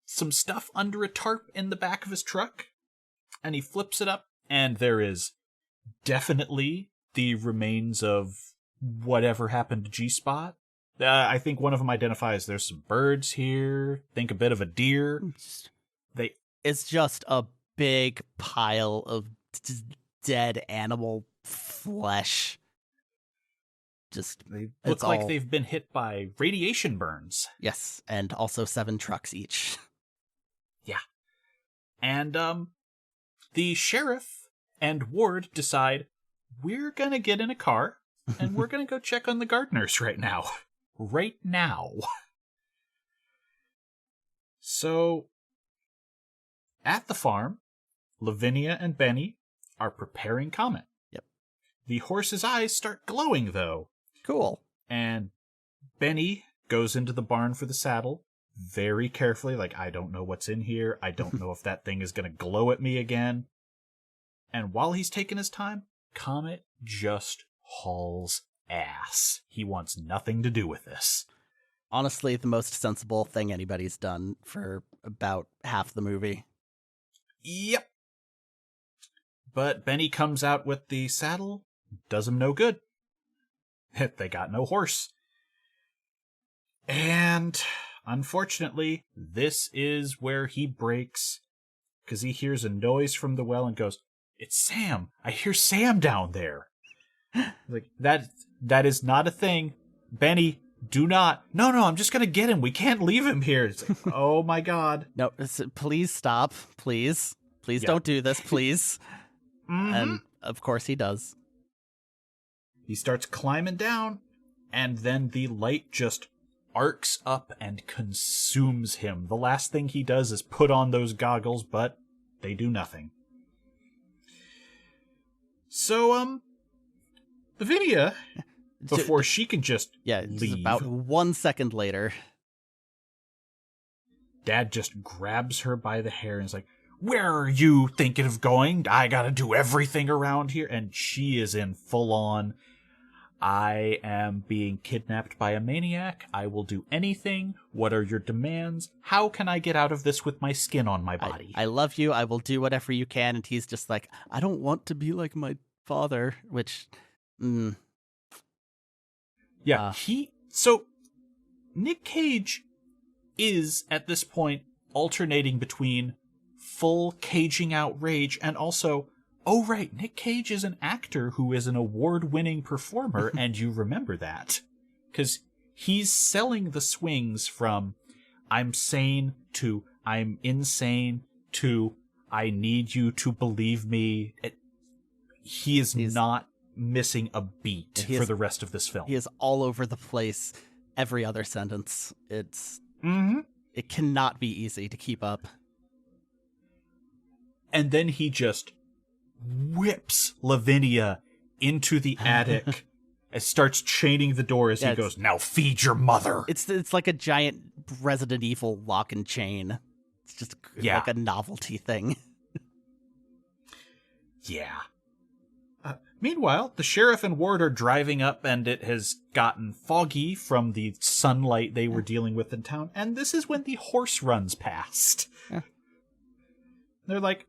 some stuff under a tarp in the back of his truck, and he flips it up, and there is definitely the remains of whatever happened to G-Spot. I think one of them identifies there's some birds here, think a bit of a deer. It's just a big pile of dead animal flesh. They look like they've been hit by radiation burns. Yes, and also 7 trucks each. Yeah. And the sheriff and Ward decide we're going to get in a car and we're going to go check on the gardeners right now. Right now. So, at the farm, Lavinia and Benny are preparing Comet. Yep. The horse's eyes start glowing, though. Cool. And Benny goes into the barn for the saddle very carefully, like, I don't know what's in here. I don't know if that thing is going to glow at me again. And while he's taking his time, Comet just hauls ass. He wants nothing to do with this. Honestly, the most sensible thing anybody's done for about half the movie. Yep. But Benny comes out with the saddle, does him no good. They got no horse. And unfortunately, this is where he breaks, because he hears a noise from the well and goes, "It's Sam. I hear Sam down there." Like, that is not a thing. Benny, do not. No, I'm just going to get him. We can't leave him here. It's like, oh my God. No, please stop. Please. Please don't do this, please. Mm-hmm. And of course he does. He starts climbing down, and then the light just arcs up and consumes him. The last thing he does is put on those goggles, but they do nothing. So, Lavinia, before she can just leave, about 1 second later, Dad just grabs her by the hair and is like, "Where are you thinking of going? I gotta do everything around here." And she is in full on, I am being kidnapped by a maniac. I will do anything. What are your demands? How can I get out of this with my skin on my body? I love you. I will do whatever you can. And he's just like, I don't want to be like my father, which... Yeah, So, Nick Cage is, at this point, alternating between full caging out rage and also, oh right, Nick Cage is an actor who is an award-winning performer, and you remember that. Because he's selling the swings from I'm sane to I'm insane to I need you to believe me. He's not missing a beat for the rest of this film. He is all over the place every other sentence. It's... Mm-hmm. It cannot be easy to keep up. And then he just whips Lavinia into the attic and starts chaining the door as he goes, "Now feed your mother." It's like a giant Resident Evil lock and chain. It's just like a novelty thing. Yeah. Meanwhile, the sheriff and Ward are driving up, and it has gotten foggy from the sunlight they were dealing with in town, and this is when the horse runs past. They're like,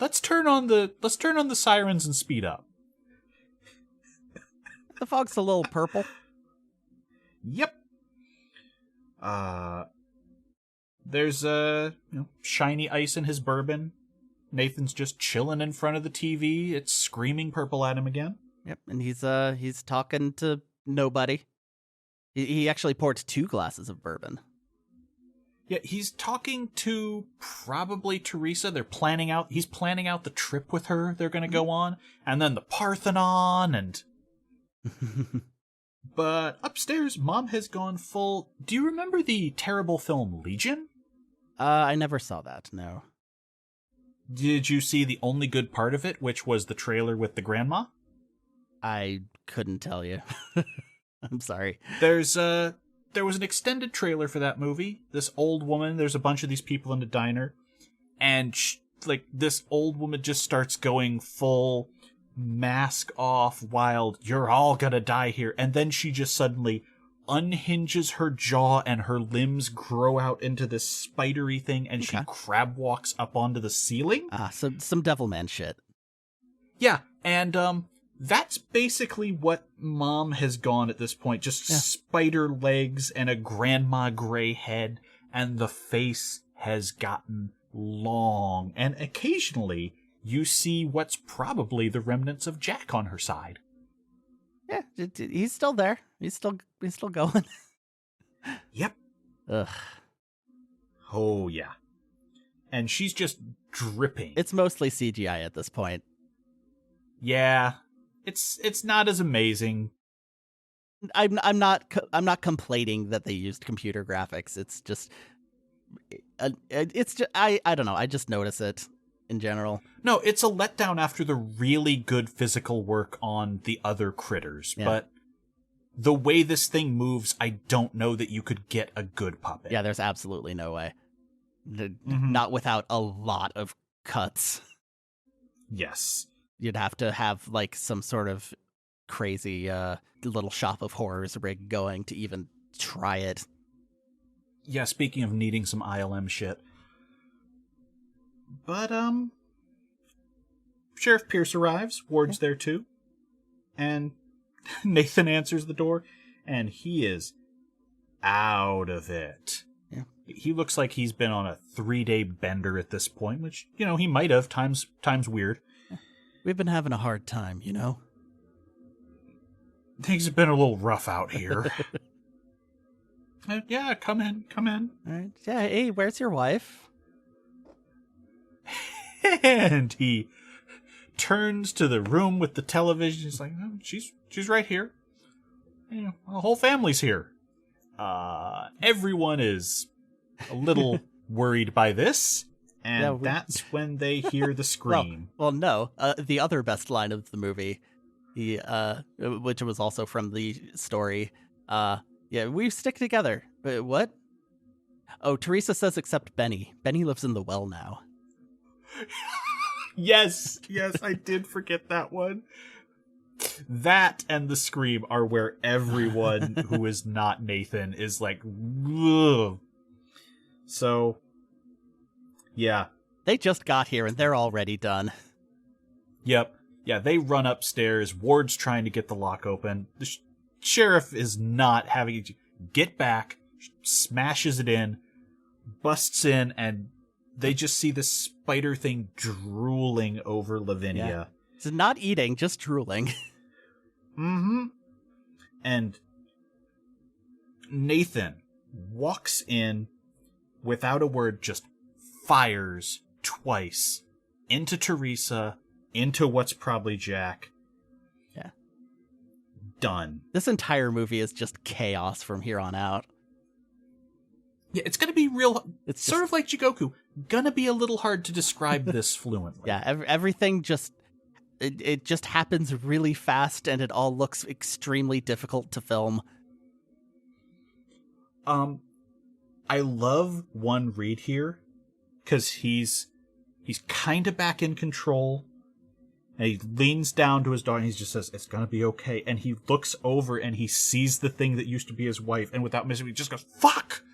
let's turn on the sirens and speed up. The fog's a little purple. Yep. There's shiny ice in his bourbon. Nathan's just chilling in front of the TV. It's screaming purple at him again. Yep, and he's talking to nobody. He actually poured 2 glasses of bourbon. Yeah, he's talking to probably Teresa. He's planning out the trip with her they're going to go on, and then the Parthenon, and... But upstairs, Mom has gone full... Do you remember the terrible film Legion? I never saw that, no. Did you see the only good part of it, which was the trailer with the grandma? I couldn't tell you. I'm sorry. There was an extended trailer for that movie. This old woman, there's a bunch of these people in the diner, and this old woman just starts going full mask off, wild, you're all gonna die here, and then she just suddenly unhinges her jaw and her limbs grow out into this spidery thing, and she crab walks up onto the ceiling. So some Devilman shit. Yeah, and that's basically what Mom has gone at this point. Just spider legs and a grandma gray head, and the face has gotten long, and occasionally you see what's probably the remnants of Jack on her side. Yeah, he's still there. He's still going. Yep. Ugh. Oh, yeah. And she's just dripping. It's mostly CGI at this point. Yeah. It's not as amazing. I'm not complaining that they used computer graphics. It's just I don't know. I just notice it in general. No, it's a letdown after the really good physical work on the other critters. Yeah. But the way this thing moves, I don't know that you could get a good puppet. Yeah, there's absolutely no way. Not without a lot of cuts. Yes. You'd have to have like some sort of crazy little shop of horrors rig going to even try it. Yeah, speaking of needing some ILM shit. But, Sheriff Pierce arrives. Ward's there, too. And Nathan answers the door, and he is out of it. Yeah. He looks like he's been on a 3-day bender at this point, which, he might have. Time's weird. We've been having a hard time, Things have been a little rough out here. Yeah, come in. All right. Yeah, hey, where's your wife? And he turns to the room with the television. He's like, oh, she's right here. The whole family's here. Everyone is a little worried by this, and that's when they hear the scream. Well, no. The other best line of the movie, which was also from the story. Yeah, we stick together. But what? Oh, Teresa says except Benny. Benny lives in the well now. Yes, I did forget that one. That and the scream are where everyone who is not Nathan is like, ugh. So, yeah. They just got here and they're already done. Yep. Yeah, they run upstairs. Ward's trying to get the lock open. The sheriff is not having it. Get back, smashes it in, busts in, and they just see this spider thing drooling over Lavinia. Yeah. It's not eating, just drooling. Mm-hmm. And Nathan walks in without a word, just fires twice into Teresa, into what's probably Jack. Yeah. Done. This entire movie is just chaos from here on out. Yeah, it's going to be real. It's sort of like Jigoku. Gonna be a little hard to describe this fluently. Yeah, everything just it just happens really fast, and it all looks extremely difficult to film. I love one read here because he's kind of back in control, and he leans down to his daughter and he just says, "It's gonna be okay." And he looks over and he sees the thing that used to be his wife, and without missing, he just goes, "Fuck!"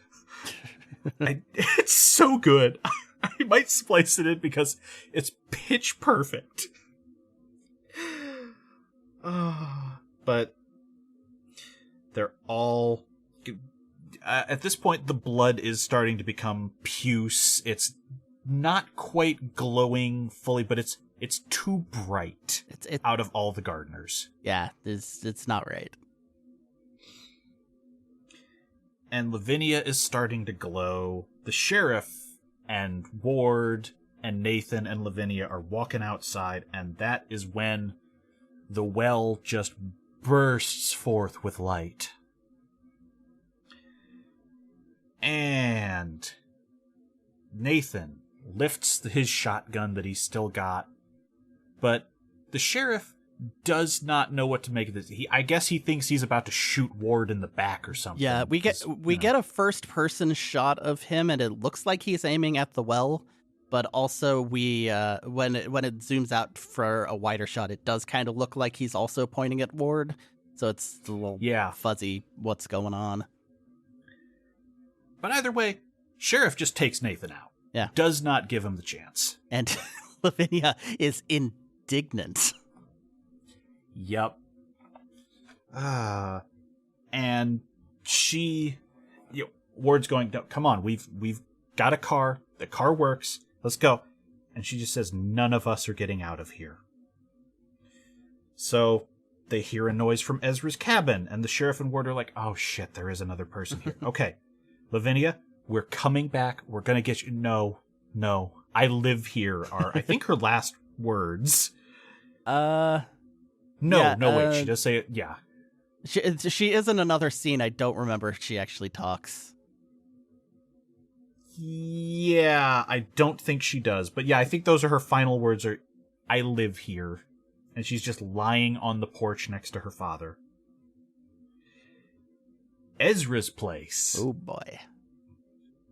It's so good. I We might splice it in because it's pitch perfect. But they're all... at this point, the blood is starting to become puce. It's not quite glowing fully, but it's too bright out of all the gardeners. Yeah, it's not right. And Lavinia is starting to glow. The sheriff and Ward and Nathan and Lavinia are walking outside, and that is when the well just bursts forth with light. And Nathan lifts his shotgun that he's still got, but the sheriff does not know what to make of this. I guess he thinks he's about to shoot Ward in the back or something. Yeah, we get a first-person shot of him, and it looks like he's aiming at the well. But also, when it zooms out for a wider shot, it does kind of look like he's also pointing at Ward. So it's a little fuzzy what's going on. But either way, sheriff just takes Nathan out. Yeah, does not give him the chance. And Lavinia is indignant. Yep. And she, Ward's going, no, come on, we've got a car. The car works. Let's go. And she just says, none of us are getting out of here. So they hear a noise from Ezra's cabin, and the sheriff and Ward are like, oh shit, there is another person here. Okay, Lavinia, we're coming back. We're going to get you. No, I live here are, I think, her last words. No, wait, she does say it, yeah. She is in another scene. I don't remember if she actually talks. Yeah, I don't think she does. But yeah, I think those are her final words are, I live here. And she's just lying on the porch next to her father. Ezra's place. Oh boy.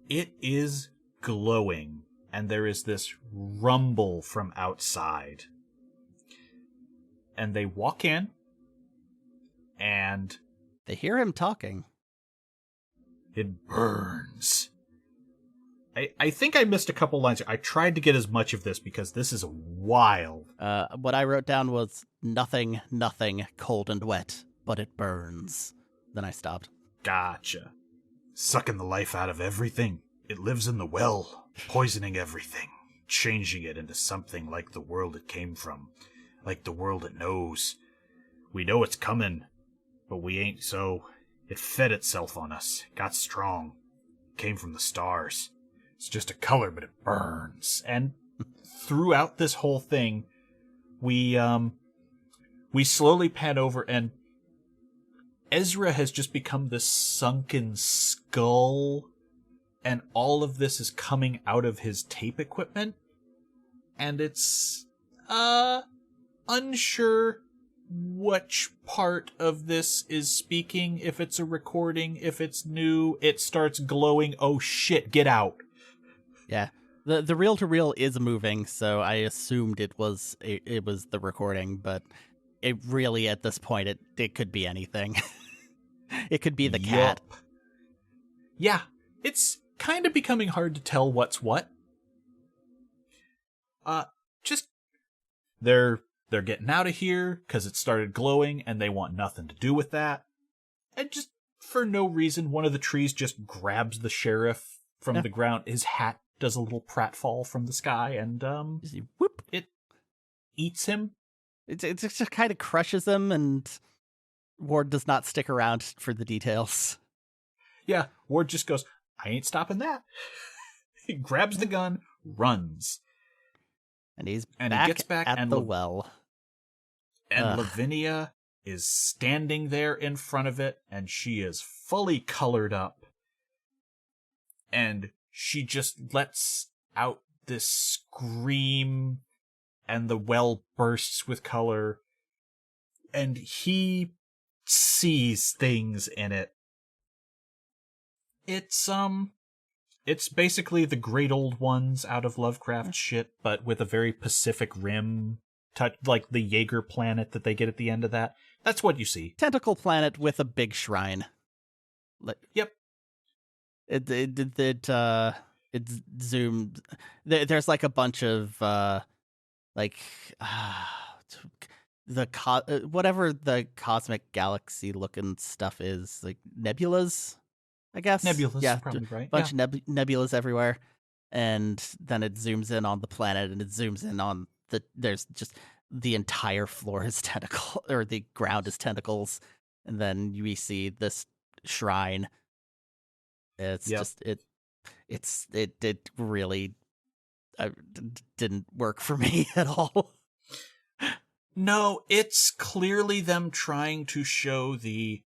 It is glowing, and there is this rumble from outside. And they walk in, and they hear him talking. It burns. I think I missed a couple lines. I tried to get as much of this because this is wild. What I wrote down was nothing, cold and wet, but it burns. Then I stopped. Gotcha. Sucking the life out of everything. It lives in the well, poisoning everything, changing it into something like the world it came from, like the world it knows. We know it's coming, but we ain't, so it fed itself on us, got strong, came from the stars. It's just a color, but it burns. And throughout this whole thing, we slowly pan over, and Ezra has just become this sunken skull, and all of this is coming out of his tape equipment, and it's unsure which part of this is speaking, if it's a recording, if it's new. It starts glowing. Oh shit, get out. Yeah. The reel-to-reel is moving, so I assumed it was the recording, but it really, at this point, it could be anything. It could be the cat. Yeah, it's kind of becoming hard to tell what's what. Just they're getting out of here because it started glowing, and they want nothing to do with that. And just for no reason, one of the trees just grabs the sheriff from the ground. His hat does a little pratfall from the sky, and whoop. It eats him. It just kind of crushes him, and Ward does not stick around for the details. Yeah, Ward just goes, I ain't stopping that. He grabs the gun, runs. And he gets back at the well. And Lavinia is standing there in front of it, and she is fully colored up. And she just lets out this scream, and the well bursts with color, and he sees things in it. It's basically the Great Old Ones out of Lovecraft shit, but with a very Pacific Rim touch, like the Jaeger planet that they get at the end of that. That's what you see. Tentacle planet with a big shrine. Yep. It it's zoomed. There's like a bunch of like whatever the cosmic galaxy looking stuff is, like nebulas, I guess. Nebula's Yeah, probably right. bunch of nebulas everywhere, and then it zooms in on the planet, and it zooms in on there's just the entire floor is tentacle, or the ground is tentacles, and then we see this shrine. It's just it really didn't work for me at all. No, it's clearly them trying to show the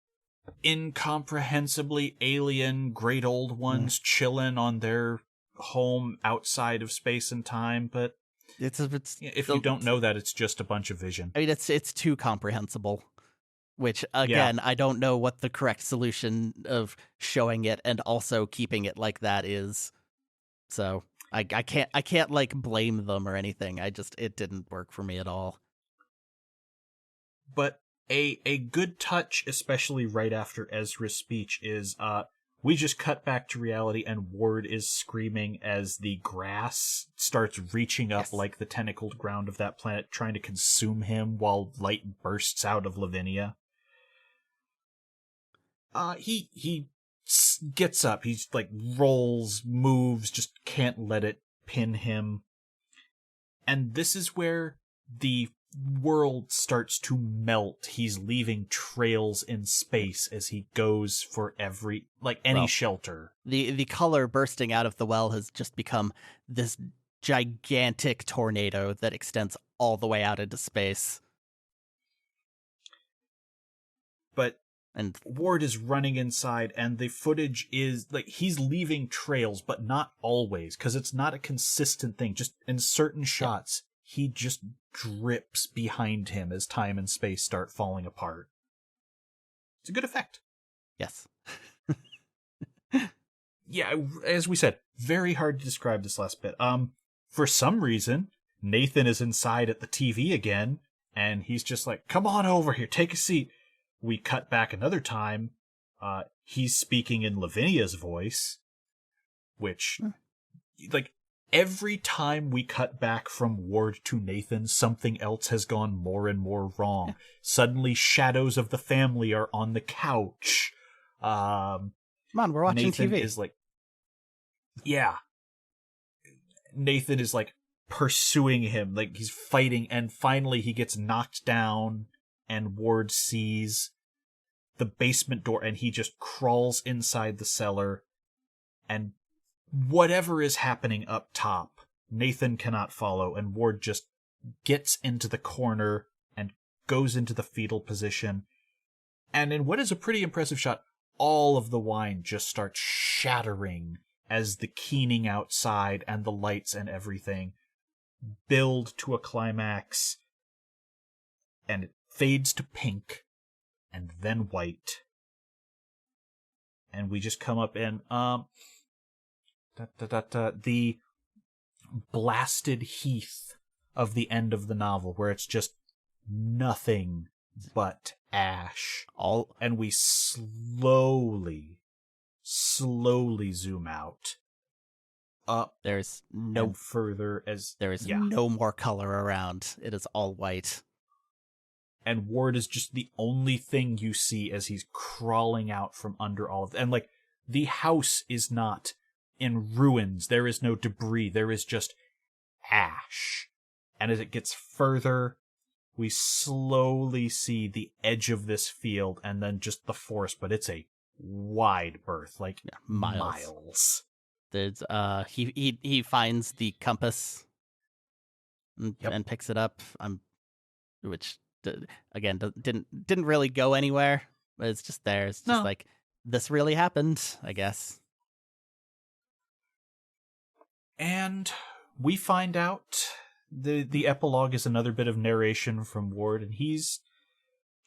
incomprehensibly alien great old ones chilling on their home outside of space and time, but if you don't know that, it's just a bunch of vision. I mean, it's too comprehensible, which again, I don't know what the correct solution of showing it and also keeping it like that is. So I can't like blame them or anything. It didn't work for me at all. But a good touch, especially right after Ezra's speech, is we just cut back to reality and Ward is screaming as the grass starts reaching up like the tentacled ground of that planet, trying to consume him while light bursts out of Lavinia. He gets up, he's like rolls, moves, just can't let it pin him. And this is where the world starts to melt. He's leaving trails in space as he goes for any shelter. The color bursting out of the well has just become this gigantic tornado that extends all the way out into space. And Ward is running inside, and the footage is like he's leaving trails, but not always, because it's not a consistent thing. Just in certain shots, he just drips behind him as time and space start falling apart. It's a good effect. Yes. Yeah, as we said, very hard to describe this last bit. For some reason, Nathan is inside at the TV again, and he's just like, come on over here, take a seat. We cut back another time. He's speaking in Lavinia's voice, which, like, every time we cut back from Ward to Nathan, something else has gone more and more wrong. Yeah. Suddenly, shadows of the family are on the couch. Come on, we're watching Nathan TV. Is like, yeah. Nathan is like pursuing him, like he's fighting, and finally he gets knocked down, and Ward sees the basement door, and he just crawls inside the cellar, and whatever is happening up top, Nathan cannot follow, and Ward just gets into the corner and goes into the fetal position. And in what is a pretty impressive shot, all of the wine just starts shattering as the keening outside and the lights and everything build to a climax, and it fades to pink and then white. And we just come up in the blasted heath of the end of the novel, where it's just nothing but ash. And we slowly zoom out. Up there's no further as there is no more color around. It is all white. And Ward is just the only thing you see as he's crawling out from under all of it. And like, the house is not in ruins. There is no debris. There is just ash. And as it gets further, we slowly see the edge of this field and then just the forest, but it's a wide berth, like miles. There's he finds the compass and picks it up. Which again didn't really go anywhere, but it's just there. It's just like, this really happened, I guess. And we find out the epilogue is another bit of narration from Ward, and he's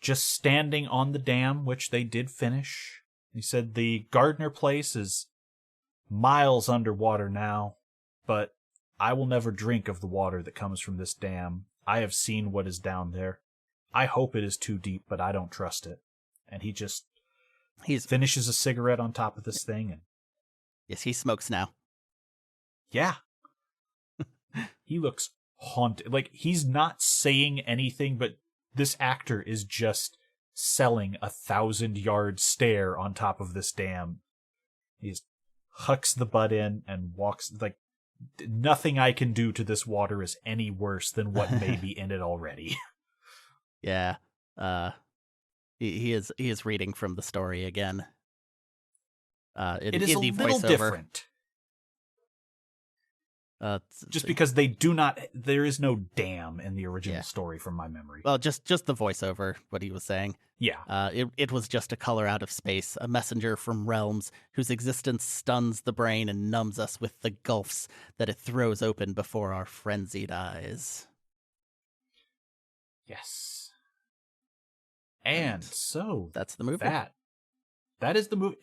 just standing on the dam, which they did finish. He said the Gardner place is miles underwater now, but I will never drink of the water that comes from this dam. I have seen what is down there. I hope it is too deep, but I don't trust it. And he finishes a cigarette on top of this thing. And yes, he smokes now. Yeah. He looks haunted. Like, he's not saying anything, but this actor is just selling 1,000-yard stare on top of this dam. He just hucks the butt in and walks, like, nothing I can do to this water is any worse than what may be in it already. Yeah. He is reading from the story again. It is a the little voiceover. different. Just because there is no dam in the original story from my memory. Well, just the voiceover, what he was saying. Yeah. It was just a color out of space, a messenger from realms whose existence stuns the brain and numbs us with the gulfs that it throws open before our frenzied eyes. Yes. And so that's the movie. That is the movie.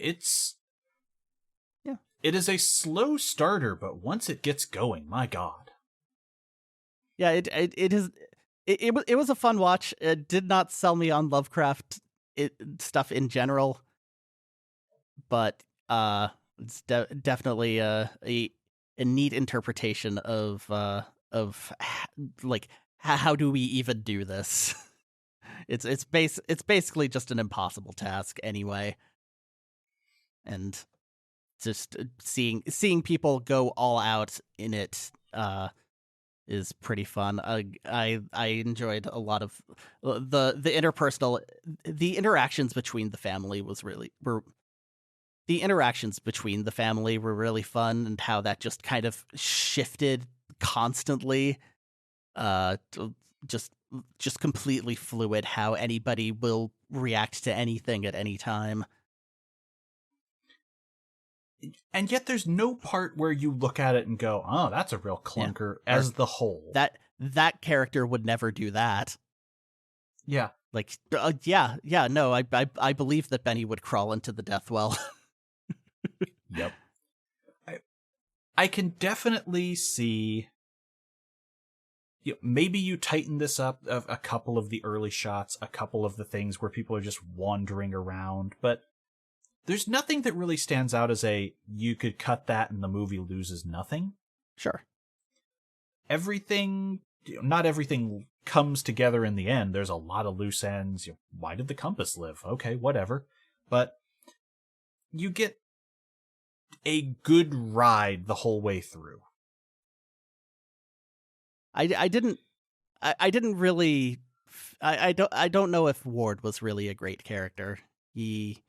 It is a slow starter, but once it gets going, my God. Yeah, it was a fun watch. It did not sell me on Lovecraft stuff in general, but it's definitely a neat interpretation of like how do we even do this? It's basically just an impossible task anyway, and just seeing people go all out in it is pretty fun. I enjoyed a lot of the interpersonal, the interactions between the family were really fun, and how that just kind of shifted constantly, just completely fluid, how anybody will react to anything at any time. And yet there's no part where you look at it and go, oh, that's a real clunker as the whole. That character would never do that. Yeah. Like, no, I believe that Benny would crawl into the death well. Yep. I can definitely see, maybe you tighten this up of a couple of the early shots, a couple of the things where people are just wandering around, but there's nothing that really stands out as you could cut that and the movie loses nothing. Sure. Everything, not everything comes together in the end. There's a lot of loose ends. Why did the compass live? Okay, whatever. But you get a good ride the whole way through. I didn't really. I don't know if Ward was really a great character. He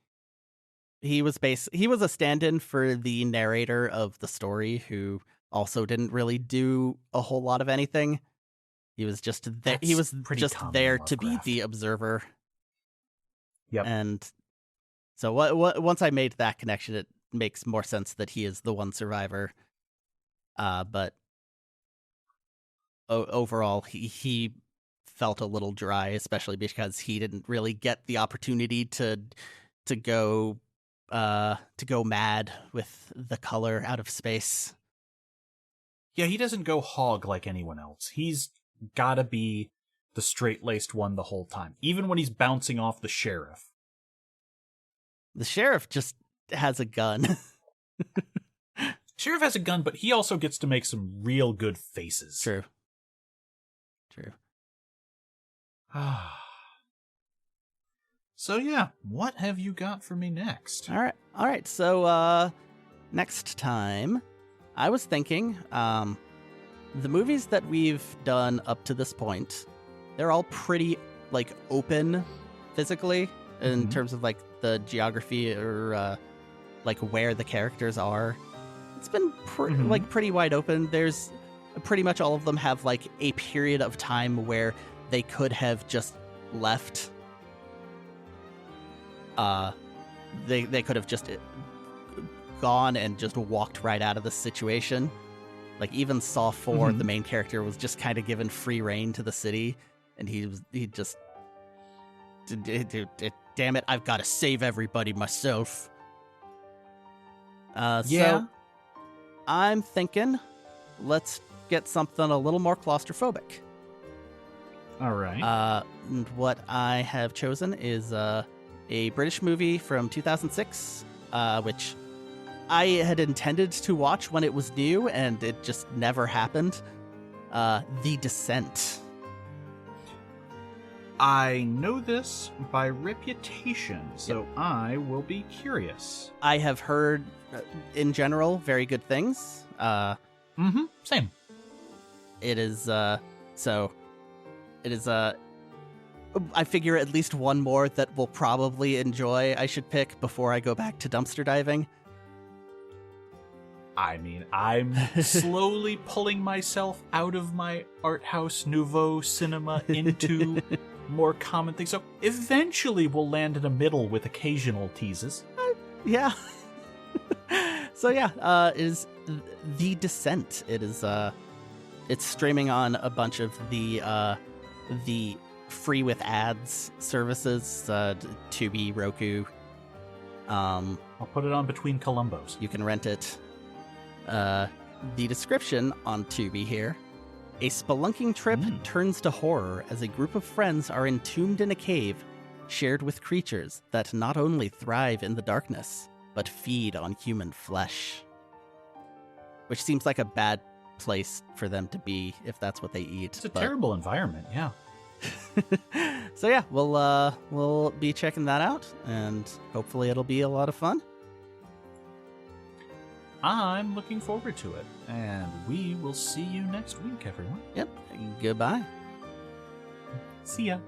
was a stand-in for the narrator of the story, who also didn't really do a whole lot of anything. He was just there. He was just there to be the observer. Yep. And so once I made that connection, it makes more sense that he is the one survivor. But overall, he felt a little dry, especially because he didn't really get the opportunity to go mad with the color out of space. Yeah, he doesn't go hog like anyone else. He's gotta be the straight-laced one the whole time, even when he's bouncing off the sheriff. The sheriff just has a gun. Sheriff has a gun, but he also gets to make some real good faces. True. So yeah, what have you got for me next? All right. So next time, I was thinking, the movies that we've done up to this point, they're all pretty open physically in terms of the geography or where the characters are. It's been pretty wide open. There's pretty much all of them have a period of time where they could have just left. They could have just gone and just walked right out of the situation. Even Saw 4, the main character was just kind of given free reign to the city, and he just damn it, I've got to save everybody myself. So I'm thinking, let's get something a little more claustrophobic. All right. And what I have chosen is a British movie from 2006, which I had intended to watch when it was new, and it just never happened. The Descent. I know this by reputation, so I will be curious. I have heard, in general, very good things. Same. It is, I figure at least one more that we'll probably enjoy I should pick before I go back to dumpster diving. I mean, I'm slowly pulling myself out of my art house nouveau cinema into more common things. So eventually we'll land in the middle with occasional teases. Yeah. So yeah, it is The Descent. It is, it's streaming on a bunch of the free with ads services, Tubi, Roku. I'll put it on between Columbos. You can rent it. The description on Tubi here. A spelunking trip turns to horror as a group of friends are entombed in a cave shared with creatures that not only thrive in the darkness, but feed on human flesh. Which seems like a bad place for them to be if that's what they eat. It's a terrible environment, yeah. So yeah, we'll be checking that out, and hopefully it'll be a lot of fun. I'm looking forward to it, and we will see you next week, everyone. Yep. Goodbye. See ya.